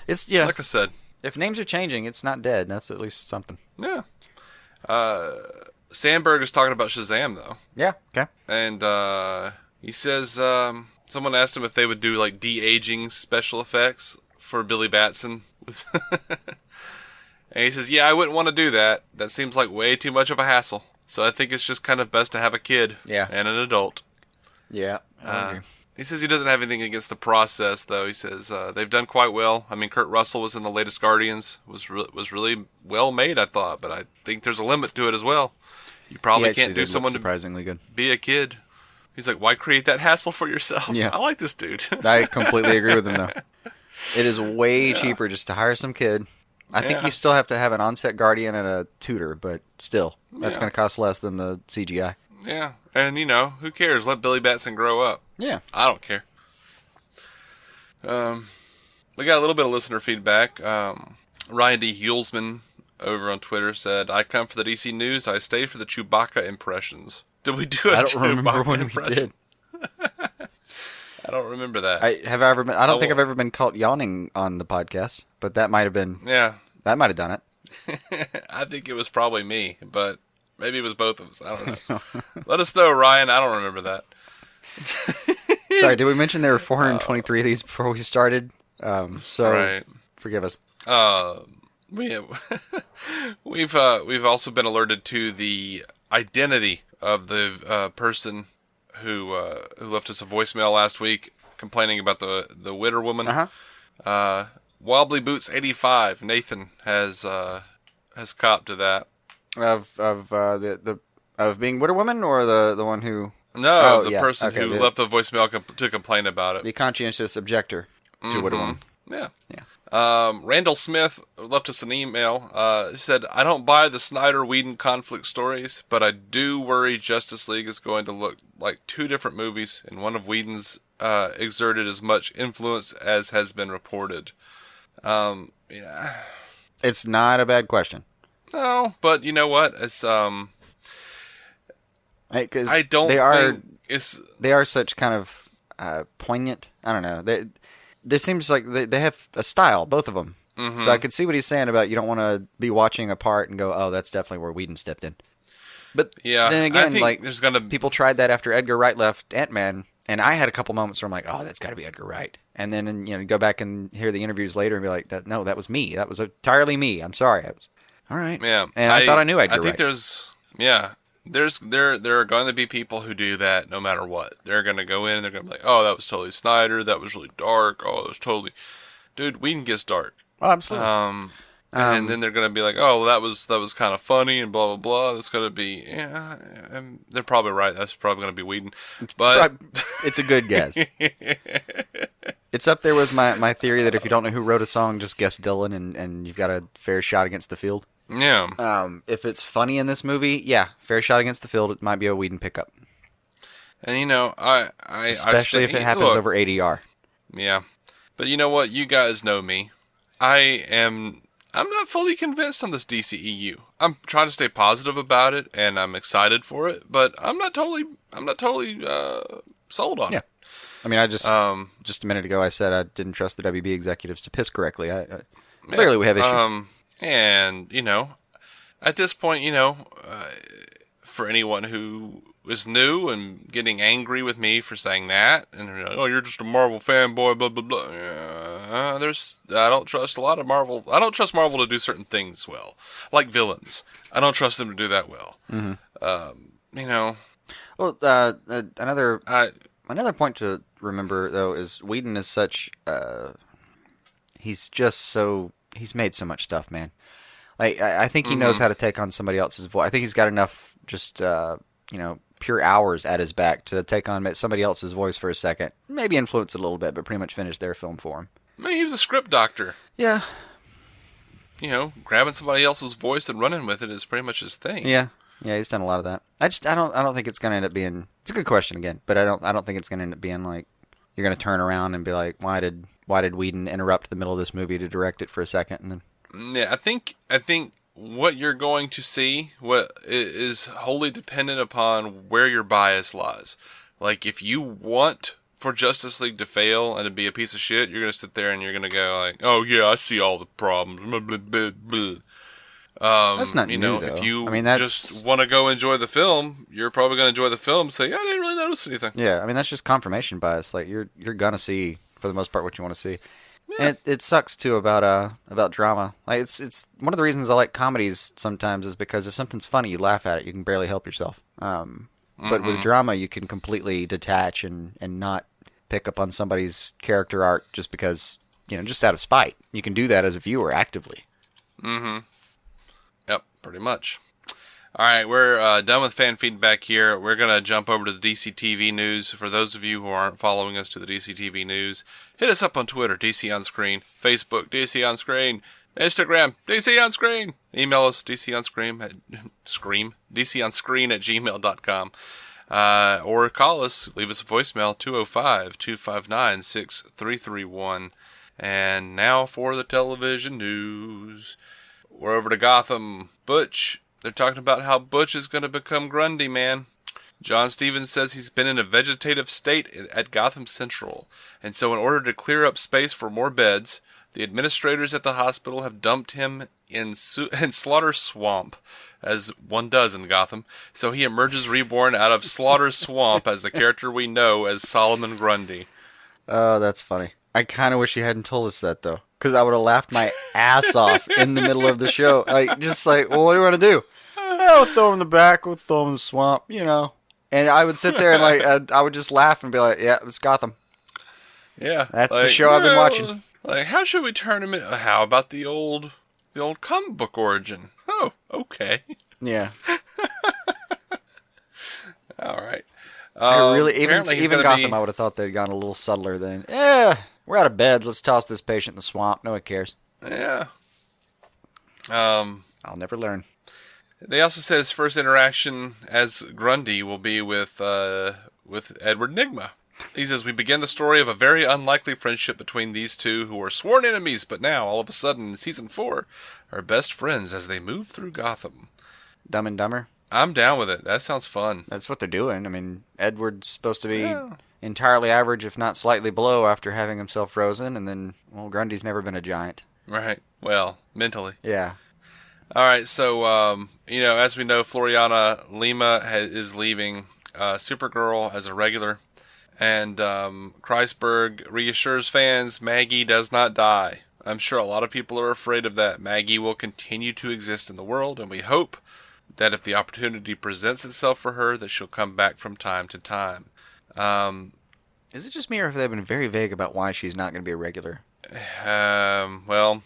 It's like I said. If names are changing, it's not dead. That's at least something. Yeah. Sandberg is talking about Shazam though. Yeah. Okay. And he says someone asked him if they would do like de-aging special effects for Billy Batson. And he says, "Yeah, I wouldn't want to do that. That seems like way too much of a hassle. So I think it's just kind of best to have a kid and an adult." Yeah. I agree. He says he doesn't have anything against the process, though. He says they've done quite well. I mean, Kurt Russell was in the latest Guardians. Was really well made, I thought. But I think there's a limit to it as well. You probably can't do someone surprisingly good. Be a kid. He's like, why create that hassle for yourself? Yeah. I like this dude. I completely agree with him, though. It is way cheaper just to hire some kid. I think you still have to have an on-set guardian and a tutor, but still, that's going to cost less than the CGI. Yeah, and who cares? Let Billy Batson grow up. Yeah. I don't care. We got a little bit of listener feedback. Ryan D. Hulsman over on Twitter said, "I come for the DC news. I stay for the Chewbacca impressions." Did we do a I don't Chewbacca remember when impression? we did. I don't remember that. I don't think I've ever been caught yawning on the podcast, but that might have been. Yeah. That might have done it. I think it was probably me, but maybe it was both of us. I don't know. Let us know, Ryan. I don't remember that. Sorry, did we mention there were 423 of these before we started? So forgive us. We've also been alerted to the identity of the person who left us a voicemail last week complaining about the Witter woman. Wobbly Boots 85. Nathan has copped to that. Of being Witter woman, or the one who person who left the voicemail to complain about it. The conscientious objector. to Wonder Woman. Yeah. Yeah. Randall Smith left us an email. He said, I don't buy the Snyder-Whedon conflict stories, but I do worry Justice League is going to look like two different movies, and one of Whedon's exerted as much influence as has been reported. Yeah. It's not a bad question. No, but you know what? It's Because I don't think it's... They are such kind of poignant. I don't know. There seems like they have a style, both of them. Mm-hmm. So I could see what he's saying about you don't want to be watching a part and go, oh, that's definitely where Whedon stepped in. But yeah, then again, I think like there's gonna... people tried that after Edgar Wright left Ant-Man, and I had a couple moments where I'm like, oh, that's got to be Edgar Wright. And then go back and hear the interviews later and be like, that was me. That was entirely me. I'm sorry. All right. Yeah, and I thought I knew Edgar Wright. I think there are going to be people who do that no matter what. They're going to go in and they're going to be like, oh, that was totally Snyder. That was really dark. Oh, it was totally... Dude, Whedon gets dark. Oh, absolutely. And then they're going to be like, oh, well, that was kind of funny and blah, blah, blah. That's going to be... Yeah, and they're probably right. That's probably going to be Whedon. But it's a good guess. It's up there with my theory that if you don't know who wrote a song, just guess Dylan and you've got a fair shot against the field. Yeah. If it's funny in this movie, yeah, fair shot against the field. It might be a Whedon pickup. And especially if it happens over ADR. Yeah, but you know what? You guys know me. I'm not fully convinced on this DCEU. I'm trying to stay positive about it, and I'm excited for it, but I'm not totally sold on it. I mean, I just a minute ago I said I didn't trust the WB executives to piss correctly. Clearly we have issues. And, at this point, for anyone who is new and getting angry with me for saying that, and they're like, oh, you're just a Marvel fanboy, blah, blah, blah. I don't trust a lot of Marvel. I don't trust Marvel to do certain things well. Like villains. I don't trust them to do that well. Mm-hmm. Well, another point to remember, though, is Whedon is such... he's made so much stuff, man. Like I think he knows how to take on somebody else's voice. I think he's got enough just pure hours at his back to take on somebody else's voice for a second. Maybe influence it a little bit, but pretty much finish their film for him. I mean, he was a script doctor. Yeah. Grabbing somebody else's voice and running with it is pretty much his thing. Yeah. Yeah, he's done a lot of that. I don't think it's going to end up being... It's a good question again, but I don't think it's going to end up being like you're going to turn around and be like, why did Whedon interrupt the middle of this movie to direct it for a second and then... Yeah, I think what you're going to see is wholly dependent upon where your bias lies. Like, if you want for Justice League to fail and to be a piece of shit, you're going to sit there and you're going to go like, oh yeah, I see all the problems. Blah, blah, blah, blah. That's not new, though. If you just want to go enjoy the film, you're probably going to enjoy the film and say, yeah, I didn't really notice anything. Yeah, I mean, that's just confirmation bias. Like, you're going to see, for the most part, what you want to see. Yeah. And it sucks too about drama. Like it's one of the reasons I like comedies sometimes is because if something's funny, you laugh at it. You can barely help yourself. But with drama, you can completely detach and not pick up on somebody's character arc just because just out of spite. You can do that as a viewer actively. Mm-hmm. Yep, pretty much. All right, we're done with fan feedback here. We're going to jump over to the DC TV news. For those of you who aren't following us to the DC TV news, hit us up on Twitter, DC On Screen, Facebook, DC On Screen, Instagram, DC On Screen. Email us, DCOnscreen@gmail.com. Or call us, leave us a voicemail, 205-259-6331. And now for the television news. We're over to Gotham. Butch. They're talking about how Butch is going to become Grundy, man. John Stevens says he's been in a vegetative state at Gotham Central, and so in order to clear up space for more beds, the administrators at the hospital have dumped him in Slaughter Swamp, as one does in Gotham, so he emerges reborn out of Slaughter Swamp as the character we know as Solomon Grundy. Oh, that's funny. I kind of wish you hadn't told us that, though, because I would have laughed my ass off in the middle of the show. Well, what do you want to do? We'll throw him in the back, we'll throw him in the swamp, And I would sit there and I would just laugh and be like, yeah, it's Gotham. Yeah. That's the show I've been watching. Like, how should we turn him in? How about the old comic book origin? Oh, okay. Yeah. All right. I really, even Gotham, I would have thought they'd gone a little subtler than, We're out of beds. Let's toss this patient in the swamp. No one cares. Yeah. I'll never learn. They also said his first interaction as Grundy will be with Edward Nygma. He says, we begin the story of a very unlikely friendship between these two who were sworn enemies, but now, all of a sudden, in season 4, are best friends as they move through Gotham. Dumb and Dumber? I'm down with it. That sounds fun. That's what they're doing. I mean, Edward's supposed to be entirely average, if not slightly below, after having himself frozen, and then, well, Grundy's never been a giant. Right. Well, mentally. Yeah. All right, so, as we know, Floriana Lima is leaving Supergirl as a regular. And Kreisberg reassures fans Maggie does not die. I'm sure a lot of people are afraid of that. Maggie will continue to exist in the world, and we hope that if the opportunity presents itself for her, that she'll come back from time to time. Is it just me, or have they been very vague about why she's not going to be a regular? Well,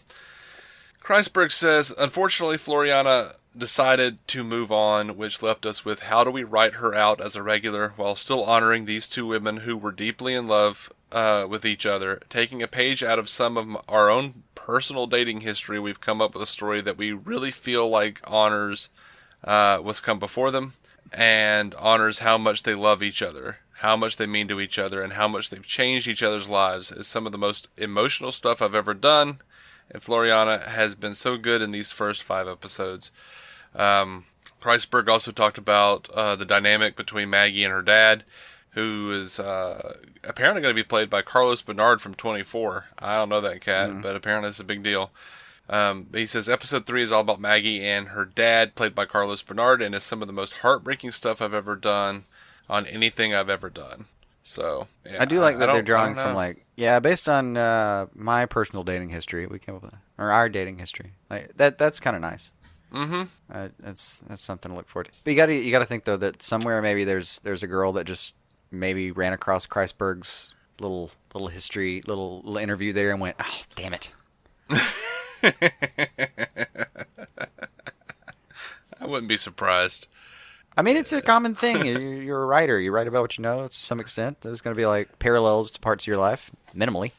Kreisberg says, unfortunately, Floriana decided to move on, which left us with how do we write her out as a regular while still honoring these two women who were deeply in love with each other. Taking a page out of some of our own personal dating history, we've come up with a story that we really feel like honors what's come before them and honors how much they love each other, how much they mean to each other, and how much they've changed each other's lives. Is some of the most emotional stuff I've ever done, and Floriana has been so good in these first 5 episodes. Kreisberg also talked about the dynamic between Maggie and her dad, who is apparently going to be played by Carlos Bernard from 24. I don't know that cat, but apparently it's a big deal. He says episode 3 is all about Maggie and her dad, played by Carlos Bernard, and is some of the most heartbreaking stuff I've ever done on anything I've ever done. So yeah, I do like that they're drawing from based on my personal dating history. We came up with or our dating history. Like that's kind of nice. Mm-hmm. That's something to look forward to. But you got to think though that somewhere maybe there's a girl that just maybe ran across Kreisberg's little history, little interview there, and went, oh damn it. I wouldn't be surprised. I mean, it's a common thing. You're a writer. You write about what you know to some extent. There's going to be like parallels to parts of your life, minimally.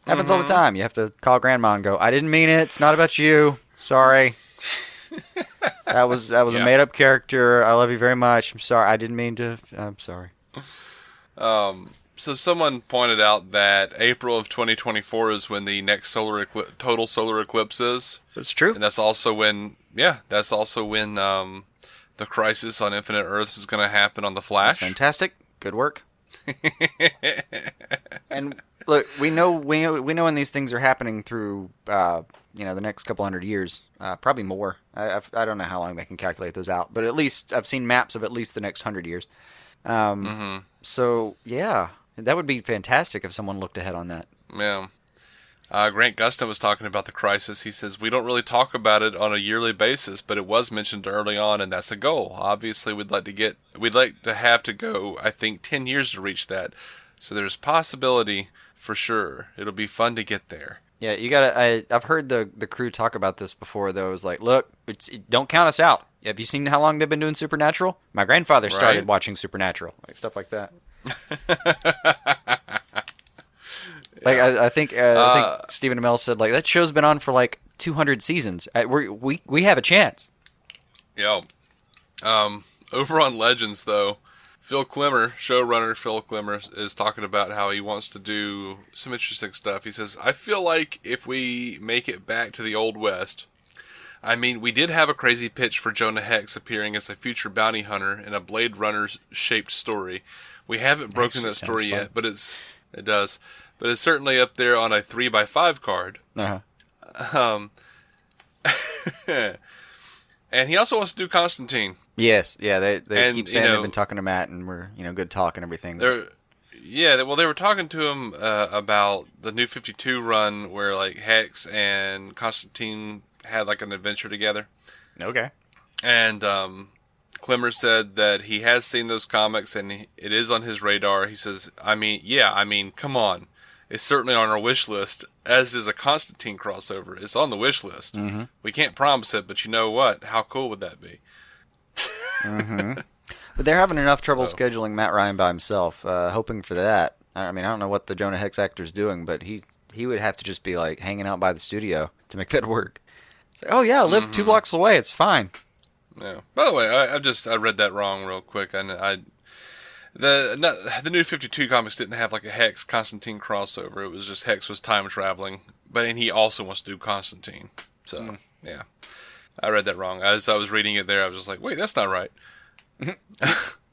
Happens all the time. You have to call grandma and go, I didn't mean it. It's not about you. Sorry. That was a made-up character. I love you very much. I'm sorry. I didn't mean to. I'm sorry. So someone pointed out that April of 2024 is when the next total solar eclipse is. That's true. And that's also when the Crisis on Infinite Earths is going to happen on The Flash. That's fantastic. Good work. And look, we know when these things are happening through the next couple hundred years, probably more. I don't know how long they can calculate those out, but at least I've seen maps of at least the next 100 years. So yeah, that would be fantastic if someone looked ahead on that. Yeah. Grant Gustin was talking about the Crisis. He says, we don't really talk about it on a yearly basis, but it was mentioned early on, and that's a goal. Obviously, we'd like to have to go, I think, 10 years to reach that. So there's possibility for sure. It'll be fun to get there. Yeah, you gotta. I've heard the crew talk about this before, though. It was like, look, don't count us out. Have you seen how long they've been doing Supernatural? My grandfather started watching Supernatural, like stuff like that. Like I think Stephen Amell said like that show's been on for like 200 seasons. We have a chance. Yeah. Over on Legends though, showrunner Phil Klemmer is talking about how he wants to do some interesting stuff. He says, I feel like if we make it back to the Old West, I mean, we did have a crazy pitch for Jonah Hex appearing as a future bounty hunter in a Blade Runner shaped story. We haven't broken that story yet, but it does. But it's certainly up there on a 3x5 card. Uh-huh. And he also wants to do Constantine. Yes, yeah. They keep saying they've been talking to Matt, and we're good talk and everything. They were talking to him about the New 52 run where like Hex and Constantine had like an adventure together. Okay. And Klemmer said that he has seen those comics and it is on his radar. He says, I mean, come on. It's certainly on our wish list, as is a Constantine crossover. It's on the wish list. Mm-hmm. We can't promise it, but you know what? How cool would that be? Mm-hmm. But they're having enough trouble scheduling Matt Ryan by himself, hoping for that. I mean, I don't know what the Jonah Hex actor's doing, but he he would have to just be like hanging out by the studio to make that work. It's like, oh yeah, I live 2 blocks away. It's fine. Yeah. By the way, I read that wrong real quick. The New 52 comics didn't have like a Hex Constantine crossover. It was just Hex was time traveling, and he also wants to do Constantine. So yeah, I read that wrong. As I was reading it there, I was just like, wait, that's not right.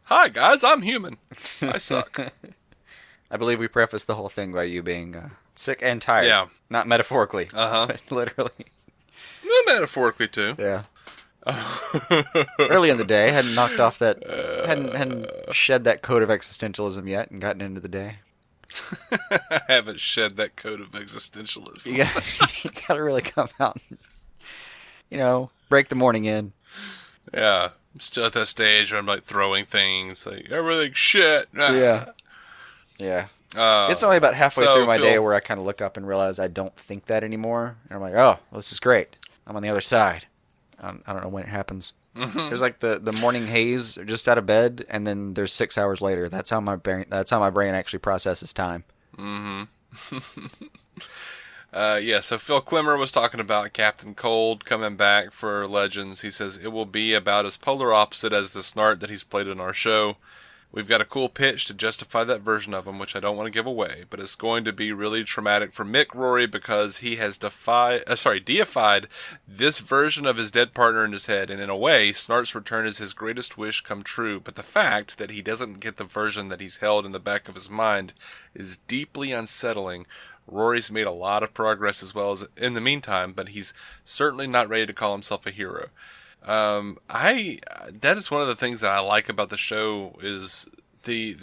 Hi guys, I'm human. I suck. I believe we prefaced the whole thing by you being sick and tired. Yeah. Not metaphorically. But literally. Well, metaphorically too. Yeah. Early in the day, hadn't knocked off that, hadn't shed that coat of existentialism yet, and gotten into the day. I haven't shed that coat of existentialism. You gotta really come out, and, break the morning in. Yeah, I'm still at that stage where I'm like throwing things, like everything's shit. Yeah. It's only about halfway through my day where I kind of look up and realize I don't think that anymore, and I'm like, oh, well, this is great. I'm on the other side. I don't know when it happens. There's like the morning haze, just out of bed, and then there's 6 hours later. That's how my brain actually processes time. So Phil Klemmer was talking about Captain Cold coming back for Legends. He says it will be about as polar opposite as the Snart that he's played in our show. We've got a cool pitch to justify that version of him, which I don't want to give away, but it's going to be really traumatic for Mick Rory because he has deified this version of his dead partner in his head, and in a way, Snart's return is his greatest wish come true, but the fact that he doesn't get the version that he's held in the back of his mind is deeply unsettling. Rory's made a lot of progress as well as in the meantime, but he's certainly not ready to call himself a hero. That is one of the things that I like about the show is the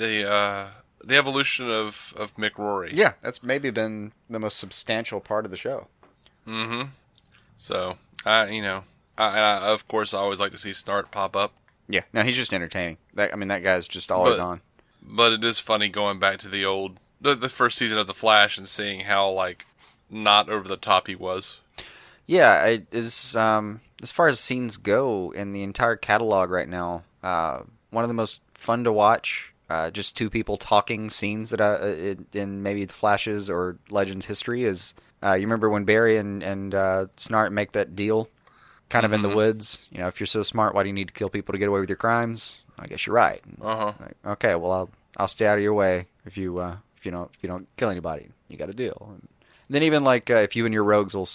evolution of Mick Rory. Yeah, that's maybe been the most substantial part of the show. So I of course I always like to see Snart pop up. Yeah, no, he's just entertaining. That guy's just always on. But it is funny going back to the first season of The Flash and seeing how like not over the top he was. Yeah, as far as scenes go in the entire catalog right now, one of the most fun to watch, just two people talking scenes that in maybe the Flash's or Legends history is, you remember when Barry and Snart make that deal kind of in the woods? If you're so smart, why do you need to kill people to get away with your crimes? I guess you're right. Like, okay, well, I'll stay out of your way if you don't kill anybody. You got a deal. And then even like if you and your rogues will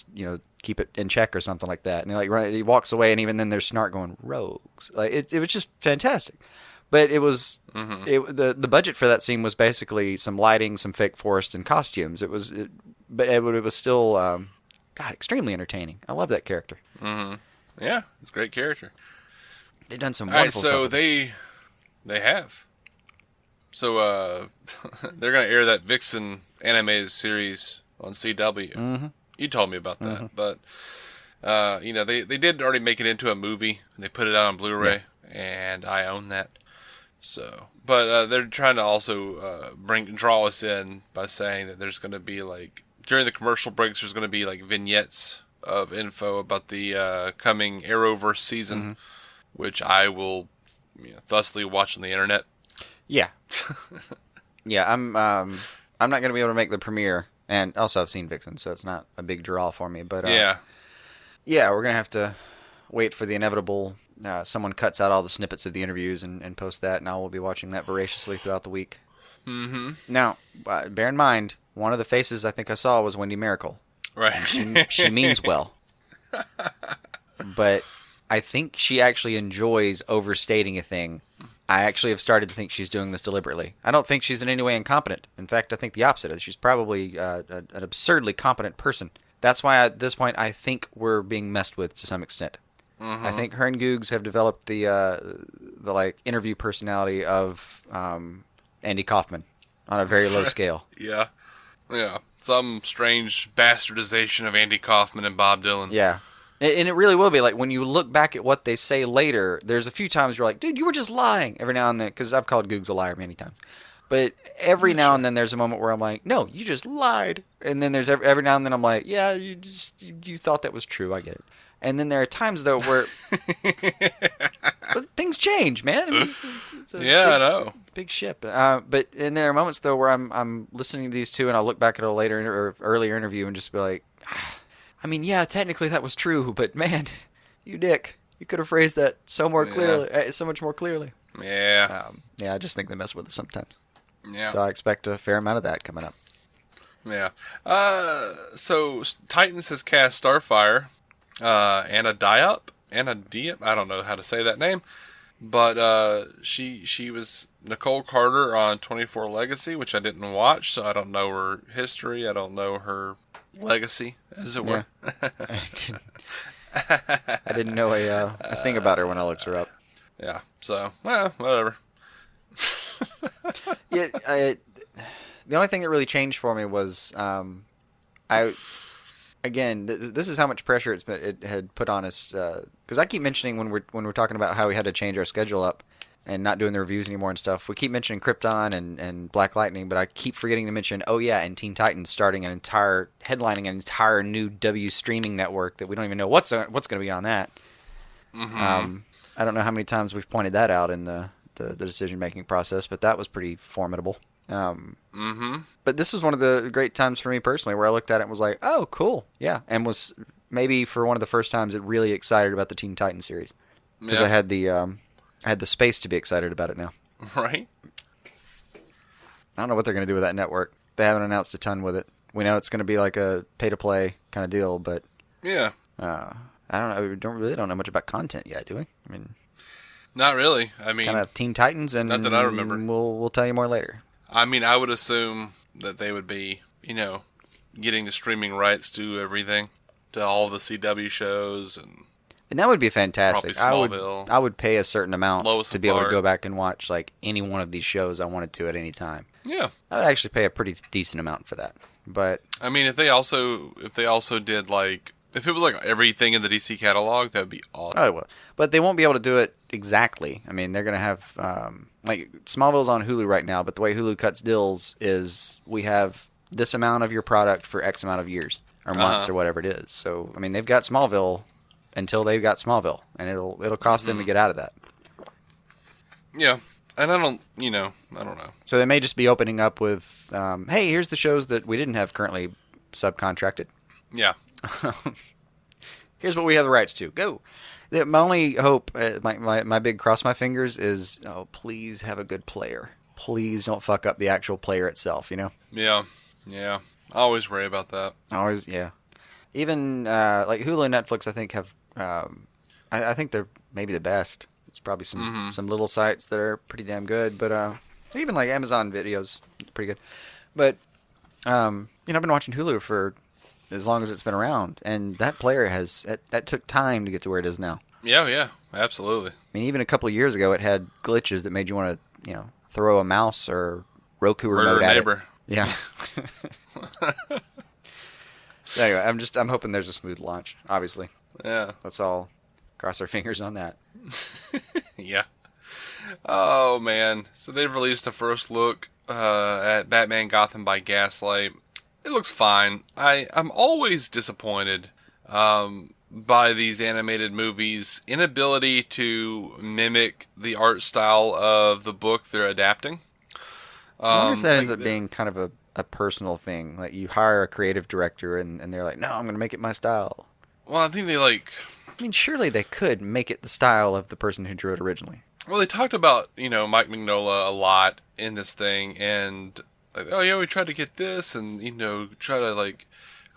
keep it in check or something like that, and he walks away, and even then there's Snart going rogues. Like it was just fantastic. But it was the budget for that scene was basically some lighting, some fake forest, and costumes. But it was still extremely entertaining. I love that character. Yeah, it's a great character. They've done some wonderful stuff. All right, so they have. So they're going to air that Vixen animated series on CW. You told me about that, but they did already make it into a movie. They put it out on Blu-ray, and I own that. So, but they're trying to also draw us in by saying that there's going to be like during the commercial breaks, there's going to be like vignettes of info about the coming Arrowverse season, which I will thusly watch on the internet. Yeah. Yeah, I'm not going to be able to make the premiere, and also I've seen Vixen, so it's not a big draw for me. But yeah, we're going to have to wait for the inevitable. Someone cuts out all the snippets of the interviews and posts that, and I will be watching that voraciously throughout the week. Now, bear in mind, one of the faces I think I saw was Wendy Miracle. Right. She means well. But I think she actually enjoys overstating a thing. I actually have started to think she's doing this deliberately. I don't think she's in any way incompetent. In fact, I think the opposite. She's probably an absurdly competent person. That's why at this point I think we're being messed with to some extent. I think her and Googs have developed the like interview personality of Andy Kaufman on a very low scale. Yeah. Some strange bastardization of Andy Kaufman and Bob Dylan. Yeah. And it really will be. Like, when you look back at what they say later, there's a few times you're like, dude, you were just lying. Every now and then, because I've called Googs a liar many times. But every now and then there's a moment where I'm like, no, you just lied. And then there's every now and then I'm like, yeah, you thought that was true. I get it. And then there are times, though, where things change, man. I mean, I know. big ship. But and there are moments though where I'm listening to these two, and I'll look back at a later or earlier interview and just be like, I mean, yeah, technically that was true, but man, you dick, you could have phrased that so much more clearly. Yeah. Yeah, I just think they mess with it sometimes. Yeah. So I expect a fair amount of that coming up. Yeah. So Titans has cast Starfire, Anna Diop, I don't know how to say that name, but she was Nicole Carter on 24 Legacy, which I didn't watch, so I don't know her history. I don't know her legacy, as it were. I didn't know a thing about her when I looked her up. Yeah. So, well, whatever. Yeah. The only thing that really changed for me was this is how much pressure it had put on us, because I keep mentioning when we're talking about how we had to change our schedule up and not doing the reviews anymore and stuff. We keep mentioning Krypton and Black Lightning, but I keep forgetting to mention and Teen Titans headlining an entire new W streaming network that we don't even know what's going to be on that. Mm-hmm. I don't know how many times we've pointed that out in the decision making process, but that was pretty formidable. But this was one of the great times for me personally where I looked at it and was like, oh, cool. Yeah. And was maybe for one of the first times really excited about the Teen Titans series. Because I had the space to be excited about it now. Right. I don't know what they're going to do with that network. They haven't announced a ton with it. We know it's going to be like a pay-to-play kind of deal, but... Yeah. I don't know. We don't know much about content yet, do we? I mean... Not really. I mean... Kind of Teen Titans, and... Not that I remember. We'll tell you more later. I mean, I would assume that they would be, getting the streaming rights to everything, to all the CW shows, and that would be fantastic. Probably Smallville. I would pay a certain amount Lois to be able to go back and watch like any one of these shows I wanted to at any time. Yeah, I would actually pay a pretty decent amount for that. But I mean, if they also did like, if it was like everything in the DC catalog, that would be awesome. Oh, well, but they won't be able to do it exactly. I mean, they're going to have like Smallville's on Hulu right now, but the way Hulu cuts deals is we have this amount of your product for X amount of years or months or whatever it is. So, I mean, they've got Smallville until they've got Smallville, and it'll cost them to get out of that. Yeah, and I don't know. So they may just be opening up with, hey, here's the shows that we didn't have currently subcontracted. Yeah. Here's what we have the rights to. Go. My only hope, my big cross my fingers is, please have a good player. Please don't fuck up the actual player itself, Yeah. Yeah. I always worry about that. Always, yeah. Even like Hulu and Netflix, I think have, I think they're maybe the best. There's probably some little sites that are pretty damn good, but even like Amazon Videos, pretty good. But I've been watching Hulu for as long as it's been around, and that player that took time to get to where it is now. Yeah, absolutely. I mean, even a couple of years ago, it had glitches that made you want to, throw a mouse or Roku remote at neighbor. it. Yeah. So anyway, I'm hoping there's a smooth launch. Obviously. Yeah. Let's all cross our fingers on that. Yeah. Oh man! So they've released the first look at Batman Gotham by Gaslight. It looks fine. I'm always disappointed by these animated movies' inability to mimic the art style of the book they're adapting. I wonder if that ends up being kind of a personal thing. Like you hire a creative director and they're like, no, I'm going to make it my style. Well, I think they I mean, surely they could make it the style of the person who drew it originally. Well, they talked about, Mike Mignola a lot in this thing, and like, oh yeah, we tried to get this, and try to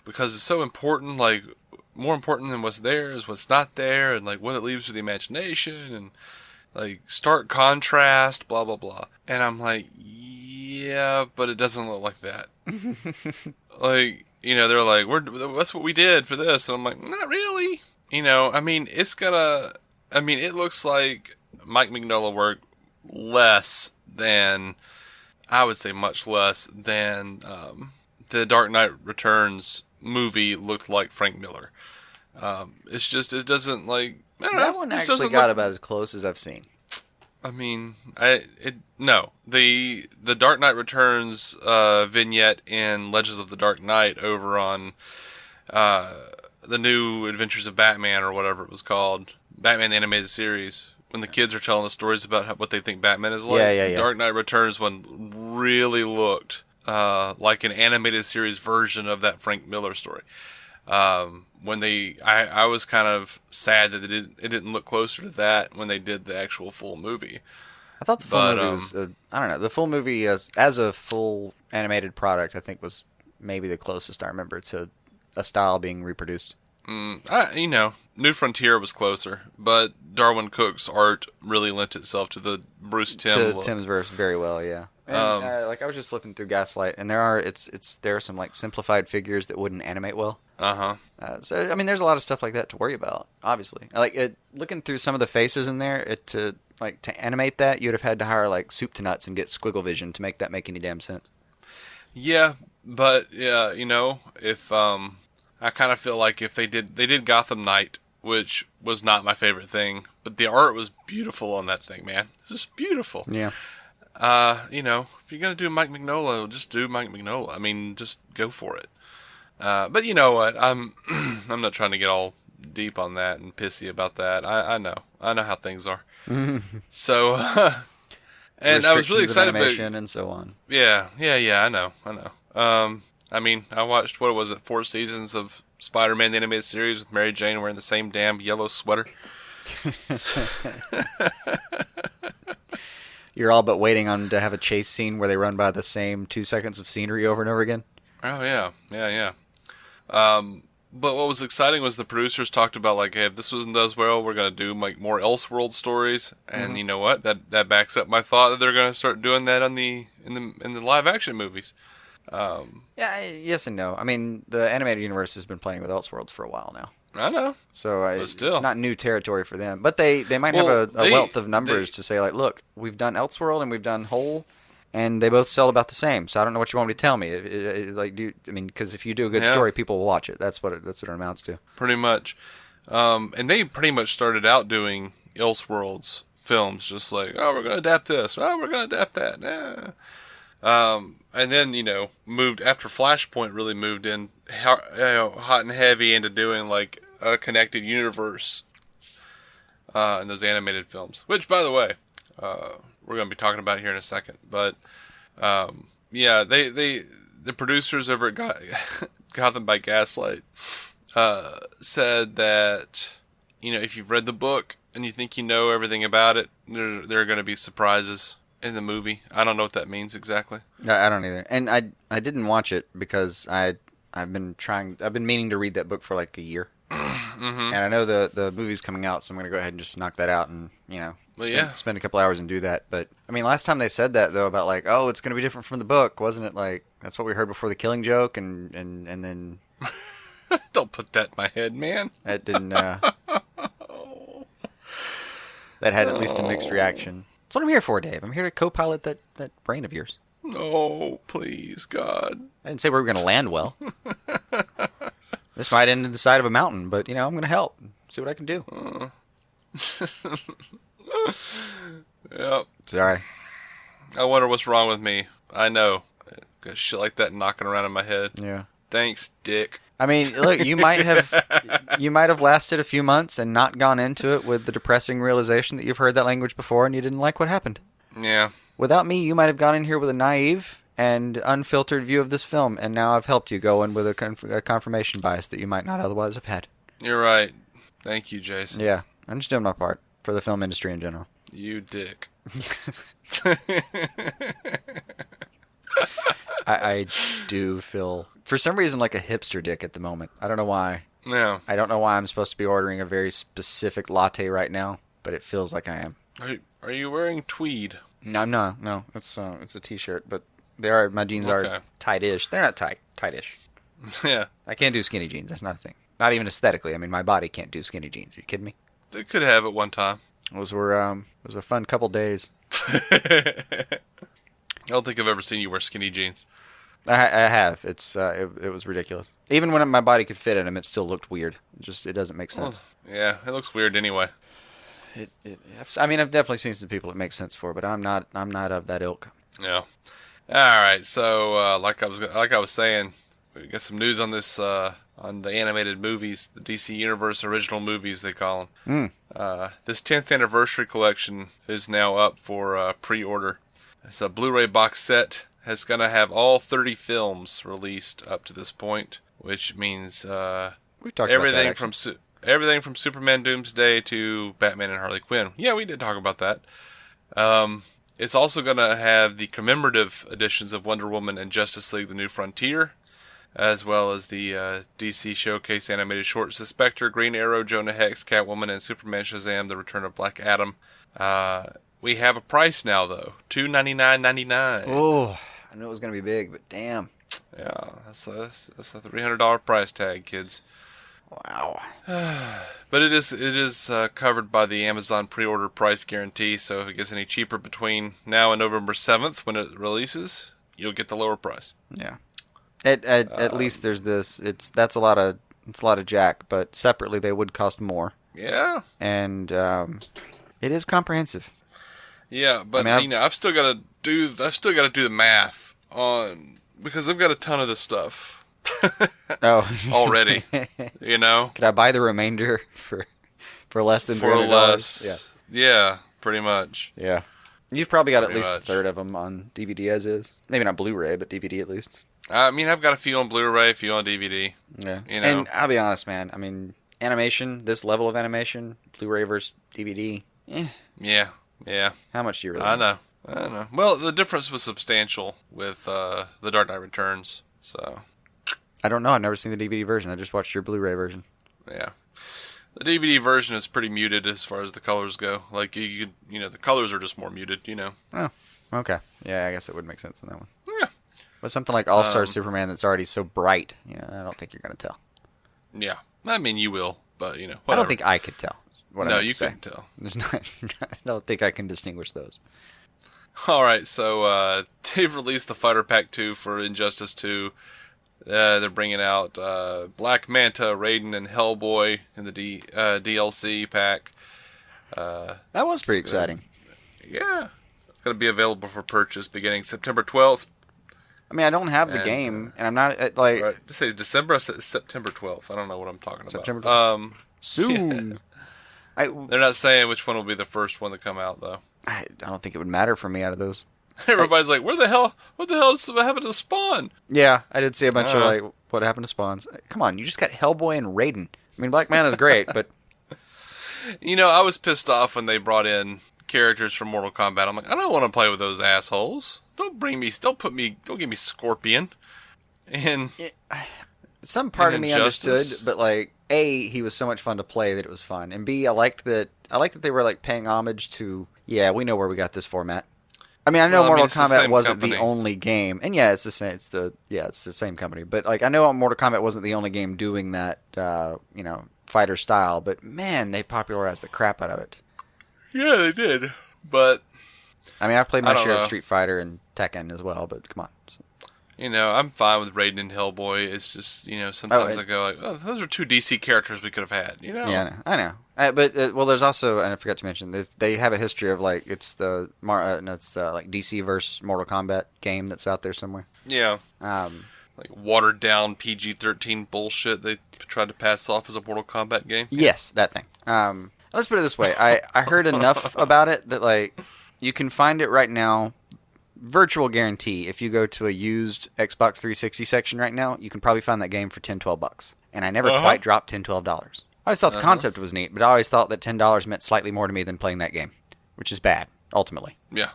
because it's so important, like more important than what's there is what's not there, and like what it leaves to the imagination, and like stark contrast, blah blah blah. And I'm like, yeah, but it doesn't look like that. They're like, that's what we did for this, and I'm like, not really. It looks like Mike Mignola worked less than, I would say much less than, the Dark Knight Returns movie looked like Frank Miller. It's just, it doesn't I don't know. That one actually got about as close as I've seen. I mean, no. The Dark Knight Returns vignette in Legends of the Dark Knight over on the New Adventures of Batman or whatever it was called, Batman the Animated Series, when the kids are telling the stories about what they think Batman is like. Yeah. Dark Knight Returns one really looked like an animated series version of that Frank Miller story. When I was kind of sad that it didn't look closer to that when they did the actual full movie. I thought the full movie was, I don't know, the full movie as a full animated product, I think was maybe the closest I remember to a style being reproduced. New Frontier was closer, but Darwin Cook's art really lent itself to the Bruce Timm look. Tim's verse very well, yeah. And, I was just flipping through Gaslight, and there are some like simplified figures that wouldn't animate well. So I mean, there's a lot of stuff like that to worry about. Obviously, looking through some of the faces in there, to animate that, you'd have had to hire like soup to nuts and get squiggle vision to make that make any damn sense. Yeah, but yeah, if I kind of feel like if they did Gotham Knight, which was not my favorite thing, but the art was beautiful on that thing, man. It's just beautiful. Yeah. If you're gonna do Mike Mignola, just do Mike Mignola. I mean, just go for it. But you know what? I'm not trying to get all deep on that and pissy about that. I know how things are. So, and I was really excited about animation and so on. Yeah. I know. I mean, I watched 4 seasons of Spider-Man the animated series with Mary Jane wearing the same damn yellow sweater. You're all but waiting on to have a chase scene where they run by the same 2 seconds of scenery over and over again. Oh yeah. But what was exciting was the producers talked about like, hey, if this one does well, we're gonna do like more Elseworld stories, and you know what? That backs up my thought that they're gonna start doing that in the live action movies. Yes and no. I mean, the animated universe has been playing with Elseworlds for a while now. I know. So it's not new territory for them. But they might have a wealth of numbers to say, like, look, we've done Elseworld and we've done Whole, and they both sell about the same. So I don't know what you want me to tell me. Because if you do a good story, people will watch it. That's what it amounts to. Pretty much. And they pretty much started out doing Elseworlds films, just like, oh, we're going to adapt this. Oh, we're going to adapt that. And then, moved after Flashpoint really moved in hot and heavy into doing like a connected universe in those animated films, which, by the way, we're going to be talking about here in a second. But the producers over at Gotham by Gaslight said that if you've read the book and you think you know everything about it, there are going to be surprises in the movie. I don't know what that means exactly. I don't either. And I didn't watch it because I've been meaning to read that book for like a year. And I know the movie's coming out, so I'm going to go ahead and just knock that out and, spend a couple hours and do that. But, I mean, last time they said that, though, about like, oh, it's going to be different from the book, wasn't it? Like, that's what we heard before the Killing Joke, and then... Don't put that in my head, man. That didn't, that had at least a mixed reaction. That's what I'm here for, Dave. I'm here to co-pilot that brain of yours. No, please, God. I didn't say we were going to land well. This might end in the side of a mountain, but, I'm going to help. See what I can do. Yep. Sorry. I wonder what's wrong with me. I know. Got shit like that knocking around in my head. Yeah. Thanks, Dick. I mean, look, you might have lasted a few months and not gone into it with the depressing realization that you've heard that language before and you didn't like what happened. Yeah. Without me, you might have gone in here with a naive and unfiltered view of this film, and now I've helped you go in with a confirmation bias that you might not otherwise have had. You're right. Thank you, Jason. Yeah, I'm just doing my part for the film industry in general. You dick. I do feel, for some reason, like a hipster dick at the moment. I don't know why. Yeah. I don't know why I'm supposed to be ordering a very specific latte right now, but it feels like I am. Are you wearing tweed? No, I'm not. No, it's a t-shirt, but my jeans are tight-ish. They're not tight, tight-ish. Yeah. I can't do skinny jeans. That's not a thing. Not even aesthetically. I mean, my body can't do skinny jeans. Are you kidding me? They could have at one time. It was a fun couple days. I don't think I've ever seen you wear skinny jeans. I have. It was ridiculous. Even when my body could fit in them, it still looked weird. It doesn't make sense. Well, yeah, it looks weird anyway. I mean, I've definitely seen some people it makes sense for, but I'm not of that ilk. Yeah. All right. So, like I was saying, we got some news on this on the animated movies, the DC Universe original movies they call them. This 10th anniversary collection is now up for pre-order. It's a Blu-ray box set. It's going to have all 30 films released up to this point, which means we talked everything about that, everything from Superman Doomsday to Batman and Harley Quinn. Yeah, we did talk about that. It's also going to have the commemorative editions of Wonder Woman and Justice League: The New Frontier, as well as the DC Showcase animated shorts: The Spectre, Green Arrow, Jonah Hex, Catwoman, and Superman Shazam: The Return of Black Adam. We have a price now, though, $299.99. Oh, I knew it was going to be big, but damn. Yeah, that's a $300 price tag, kids. Wow. But it is covered by the Amazon pre-order price guarantee, so if it gets any cheaper between now and November 7th when it releases, you'll get the lower price. Yeah. At least there's this. That's a lot of jack, but separately they would cost more. Yeah. And it is comprehensive. Yeah, but I've still got to do the math on, because I've got a ton of this stuff. Already, Could I buy the remainder for less than $300? Less? Yeah, pretty much. Yeah. You've probably got at least a third of them on DVD as is. Maybe not Blu-ray, but DVD at least. I've got a few on Blu-ray, a few on DVD. Yeah. And I'll be honest, man. Animation, this level of animation, Blu-ray versus DVD. Yeah. How much do you really? I know. Well, the difference was substantial with The Dark Knight Returns. So. I don't know. I've never seen the DVD version. I just watched your Blu-ray version. Yeah. The DVD version is pretty muted as far as the colors go. Like, the colors are just more muted, Oh, okay. Yeah, I guess it would make sense in that one. Yeah. But something like All-Star Superman that's already so bright, I don't think you're going to tell. Yeah. I mean, you will, but, whatever. I don't think I could tell. No, you couldn't tell. I don't think I can distinguish those. All right, so they've released the Fighter Pack 2 for Injustice 2. They're bringing out Black Manta, Raiden, and Hellboy in the DLC pack. That was pretty exciting. Yeah. It's going to be available for purchase beginning September 12th. I mean, I don't have the game, and I'm not, like... Right. This is December or September 12th. I don't know what I'm talking about. September 12th. Soon. Yeah. They're not saying which one will be the first one to come out, though. I don't think it would matter for me out of those. Everybody's like, what the hell happened to Spawn? Yeah, I did see a bunch of, what happened to Spawns. Come on, you just got Hellboy and Raiden. I mean, Black Manta's great, but... I was pissed off when they brought in characters from Mortal Kombat. I'm like, I don't want to play with those assholes. Don't give me Scorpion. And... Some part of me understood, but, A, he was so much fun to play that it was fun. And B, I liked that they were, paying homage to, we know where we got this format. I mean, I know Mortal Kombat wasn't the only game, and it's the same. It's the same company. But I know Mortal Kombat wasn't the only game doing that, fighter style. But man, they popularized the crap out of it. Yeah, they did. But I mean, I've played my share of Street Fighter and Tekken as well. But come on. I'm fine with Raiden and Hellboy. It's just, sometimes I go those are two DC characters we could have had, Yeah, I know. But there's also, and I forgot to mention, they have a history of it's the DC versus Mortal Kombat game that's out there somewhere. Yeah. Watered down PG-13 bullshit they tried to pass off as a Mortal Kombat game. Yes, that thing. Let's put it this way: I heard enough about it that you can find it right now. Virtual guarantee. If you go to a used Xbox 360 section right now, you can probably find that game for $10-$12. And I never quite dropped $10-$12. I always thought the concept was neat, but I always thought that $10 meant slightly more to me than playing that game, which is bad, ultimately. Yeah.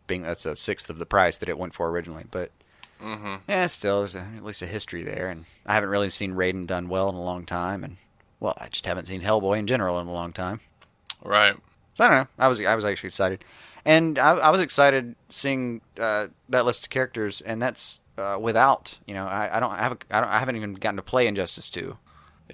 Being that's a sixth of the price that it went for originally. But, still, there's at least a history there. And I haven't really seen Raiden done well in a long time. And, I just haven't seen Hellboy in general in a long time. Right. So, I don't know. I was actually excited. And I was excited seeing that list of characters, and that's without, I haven't even gotten to play Injustice 2.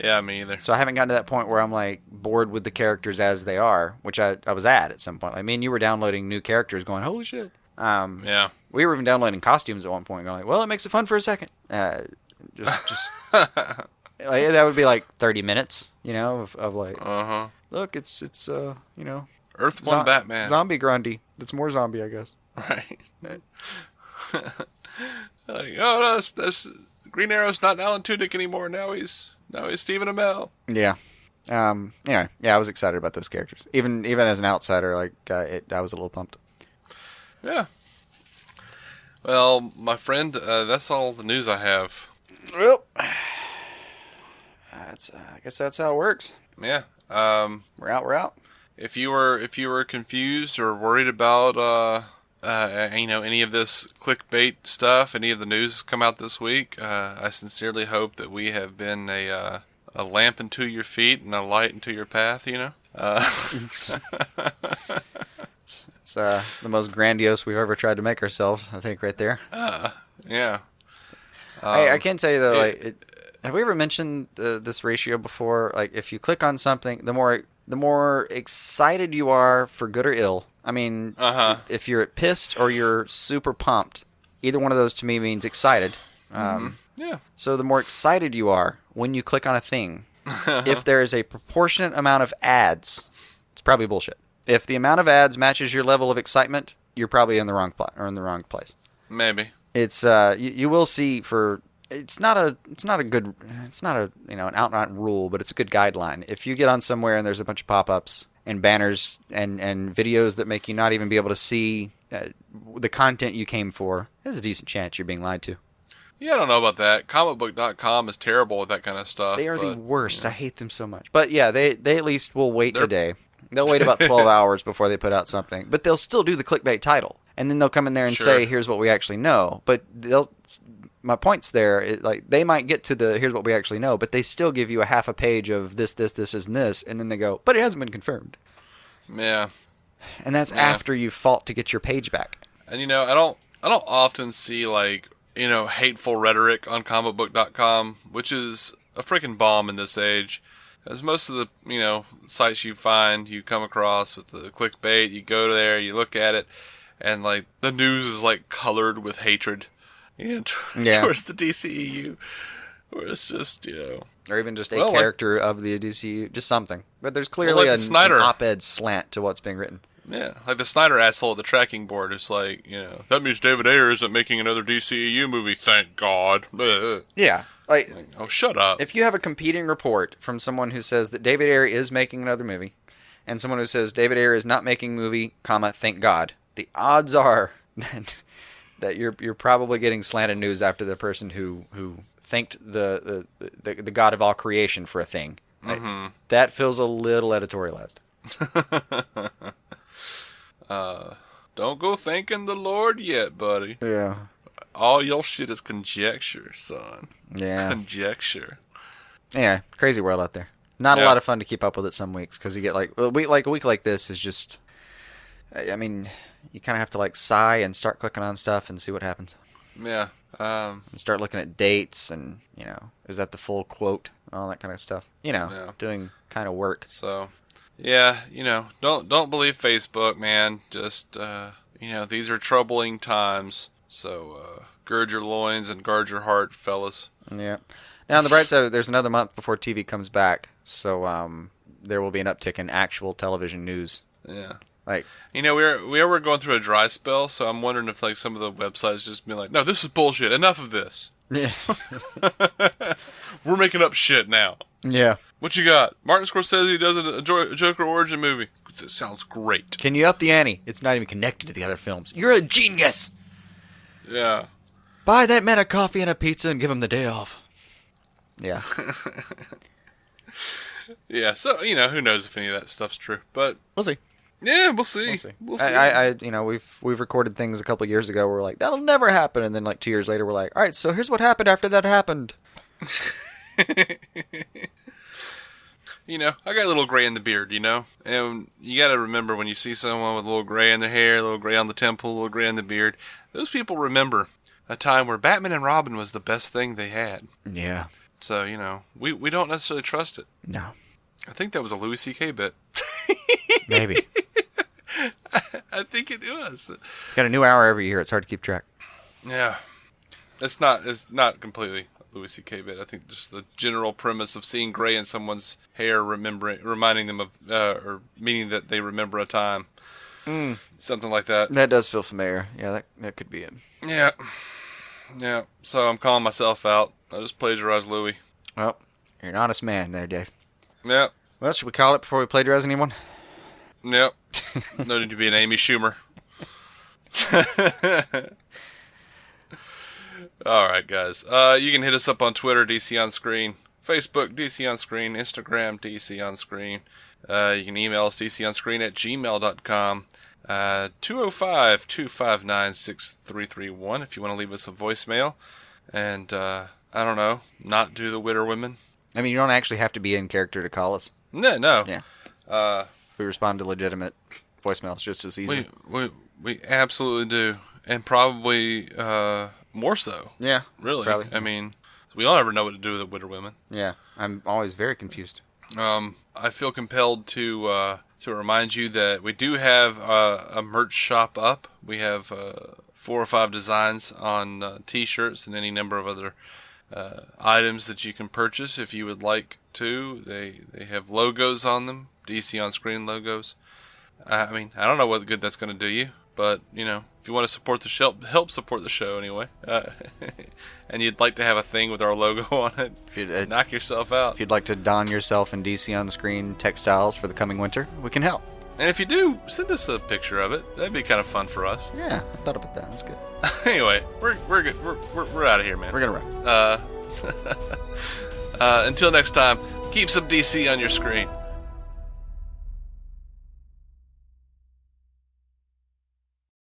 Yeah, me either. So I haven't gotten to that point where I'm bored with the characters as they are, which I was at some point. Me and you were downloading new characters, going, holy shit. Yeah. We were even downloading costumes at one point, going it makes it fun for a second. Just that would be 30 minutes, of look, it's Earth 1 Batman. Zombie Grundy. That's more zombie, I guess. Right. That's Green Arrow's not Alan Tudyk anymore. Now he's Stephen Amell. Yeah. Anyway, yeah, I was excited about those characters. Even as an outsider, like I was a little pumped. Yeah. Well, my friend, that's all the news I have. Well, I guess that's how it works. Yeah. We're out. If you were confused or worried about any of this clickbait stuff, any of the news come out this week, I sincerely hope that we have been a lamp into your feet and a light into your path. It's the most grandiose we've ever tried to make ourselves, I think, right there. Yeah. I can tell you though, have we ever mentioned this ratio before? Like, if you click on something, the more excited you are for good or ill. I mean, if you're pissed or you're super pumped, either one of those to me means excited. Yeah. So the more excited you are when you click on a thing, if there is a proportionate amount of ads, it's probably bullshit. If the amount of ads matches your level of excitement, you're probably in the wrong place. Maybe. It's you will see for. It's not an out and out rule, but it's a good guideline. If you get on somewhere and there's a bunch of pop-ups and banners and videos that make you not even be able to see the content you came for, there's a decent chance you're being lied to. Yeah, I don't know about that. Comicbook.com is terrible with that kind of stuff. They are the worst. I hate them so much. But yeah, they at least will wait a day. They'll wait about 12 hours before they put out something. But they'll still do the clickbait title. And then they'll come in there and say, here's what we actually know. But my point's there, they might get to the here's what we actually know, but they still give you a half a page of this, and this, and then they go, but it hasn't been confirmed. Yeah. And that's after you fought to get your page back. And I don't often see hateful rhetoric on comicbook.com, which is a freaking bomb in this age. Because most of the sites you come across with the clickbait, you go there, you look at it, and the news is colored with hatred. Towards the DCEU, where it's just, or even just a character of the DCEU, just something. But there's clearly an op-ed slant to what's being written. Yeah, like the Snyder asshole at the tracking board is that means David Ayer isn't making another DCEU movie, thank God. Yeah. Oh, shut up. If you have a competing report from someone who says that David Ayer is making another movie, and someone who says David Ayer is not making a movie, thank God, the odds are that you're probably getting slanted news after the person who thanked the God of all creation for a thing. Mm-hmm. That feels a little editorialized. Don't go thanking the Lord yet, buddy. Yeah. All your shit is conjecture, son. Yeah. Conjecture. Yeah, crazy world out there. Not a lot of fun to keep up with it some weeks, because you get a week like this is just, I mean, you kind of have to sigh and start clicking on stuff and see what happens. Yeah. And start looking at dates and, is that the full quote? All that kind of stuff. Doing kind of work. So, yeah, don't believe Facebook, man. Just, these are troubling times. So, gird your loins and guard your heart, fellas. Yeah. Now, on the bright side, there's another month before TV comes back. So, there will be an uptick in actual television news. Yeah. We were going through a dry spell, so I'm wondering if some of the websites just be no, this is bullshit. Enough of this. Yeah. We're making up shit now. Yeah. What you got? Martin Scorsese does a Joker origin movie. This sounds great. Can you up the ante? It's not even connected to the other films. You're a genius. Yeah. Buy that man a coffee and a pizza and give him the day off. Yeah. Yeah. So who knows if any of that stuff's true, but we'll see. Yeah, we'll see. We'll see. We've recorded things a couple of years ago where we're like, that'll never happen, and then 2 years later we're like, all right, so here's what happened after that happened. I got a little gray in the beard, and you got to remember when you see someone with a little gray in the hair, a little gray on the temple, a little gray in the beard, those people remember a time where Batman and Robin was the best thing they had. Yeah. So, we don't necessarily trust it. No. I think that was a Louis C.K. bit. Maybe. I think it was. It's got a new hour every year. It's hard to keep track. Yeah. It's not completely a Louis C.K. bit. I think just the general premise of seeing gray in someone's hair reminding them of, or meaning that they remember a time. Something like that. That does feel familiar. Yeah, that could be it. Yeah. Yeah, so I'm calling myself out. I just plagiarized Louis. Well, you're an honest man there, Dave. Yep. Well, should we call it before we plagiarize anyone? Yep. No need to be an Amy Schumer. All right, guys. You can hit us up on Twitter, DC On Screen, Facebook, DC On Screen, Instagram, DC On Screen. You can email us, dconscreen@gmail.com. 205-259-6331 if you want to leave us a voicemail. And, I don't know, not do the Witter Women. I mean, you don't actually have to be in character to call us. No. Yeah. We respond to legitimate voicemails just as easy. We absolutely do. And probably more so. Yeah. Really. Probably. I mean, we don't ever know what to do with the Witter Women. Yeah. I'm always very confused. I feel compelled to remind you that we do have a merch shop up. We have 4 or 5 designs on T-shirts and any number of other items that you can purchase if you would like to. They have logos on them, DC On Screen logos. I mean, I don't know what good that's going to do you, but, you know, if you want to support the show, help support the show anyway, and you'd like to have a thing with our logo on it, knock yourself out. If you'd like to don yourself in DC On Screen textiles for the coming winter, we can help. And if you do, send us a picture of it. That'd be kind of fun for us. Yeah, I thought about that. That's good. Anyway, we're good. We're out of here, man. We're gonna run. Until next time, keep some DC on your screen.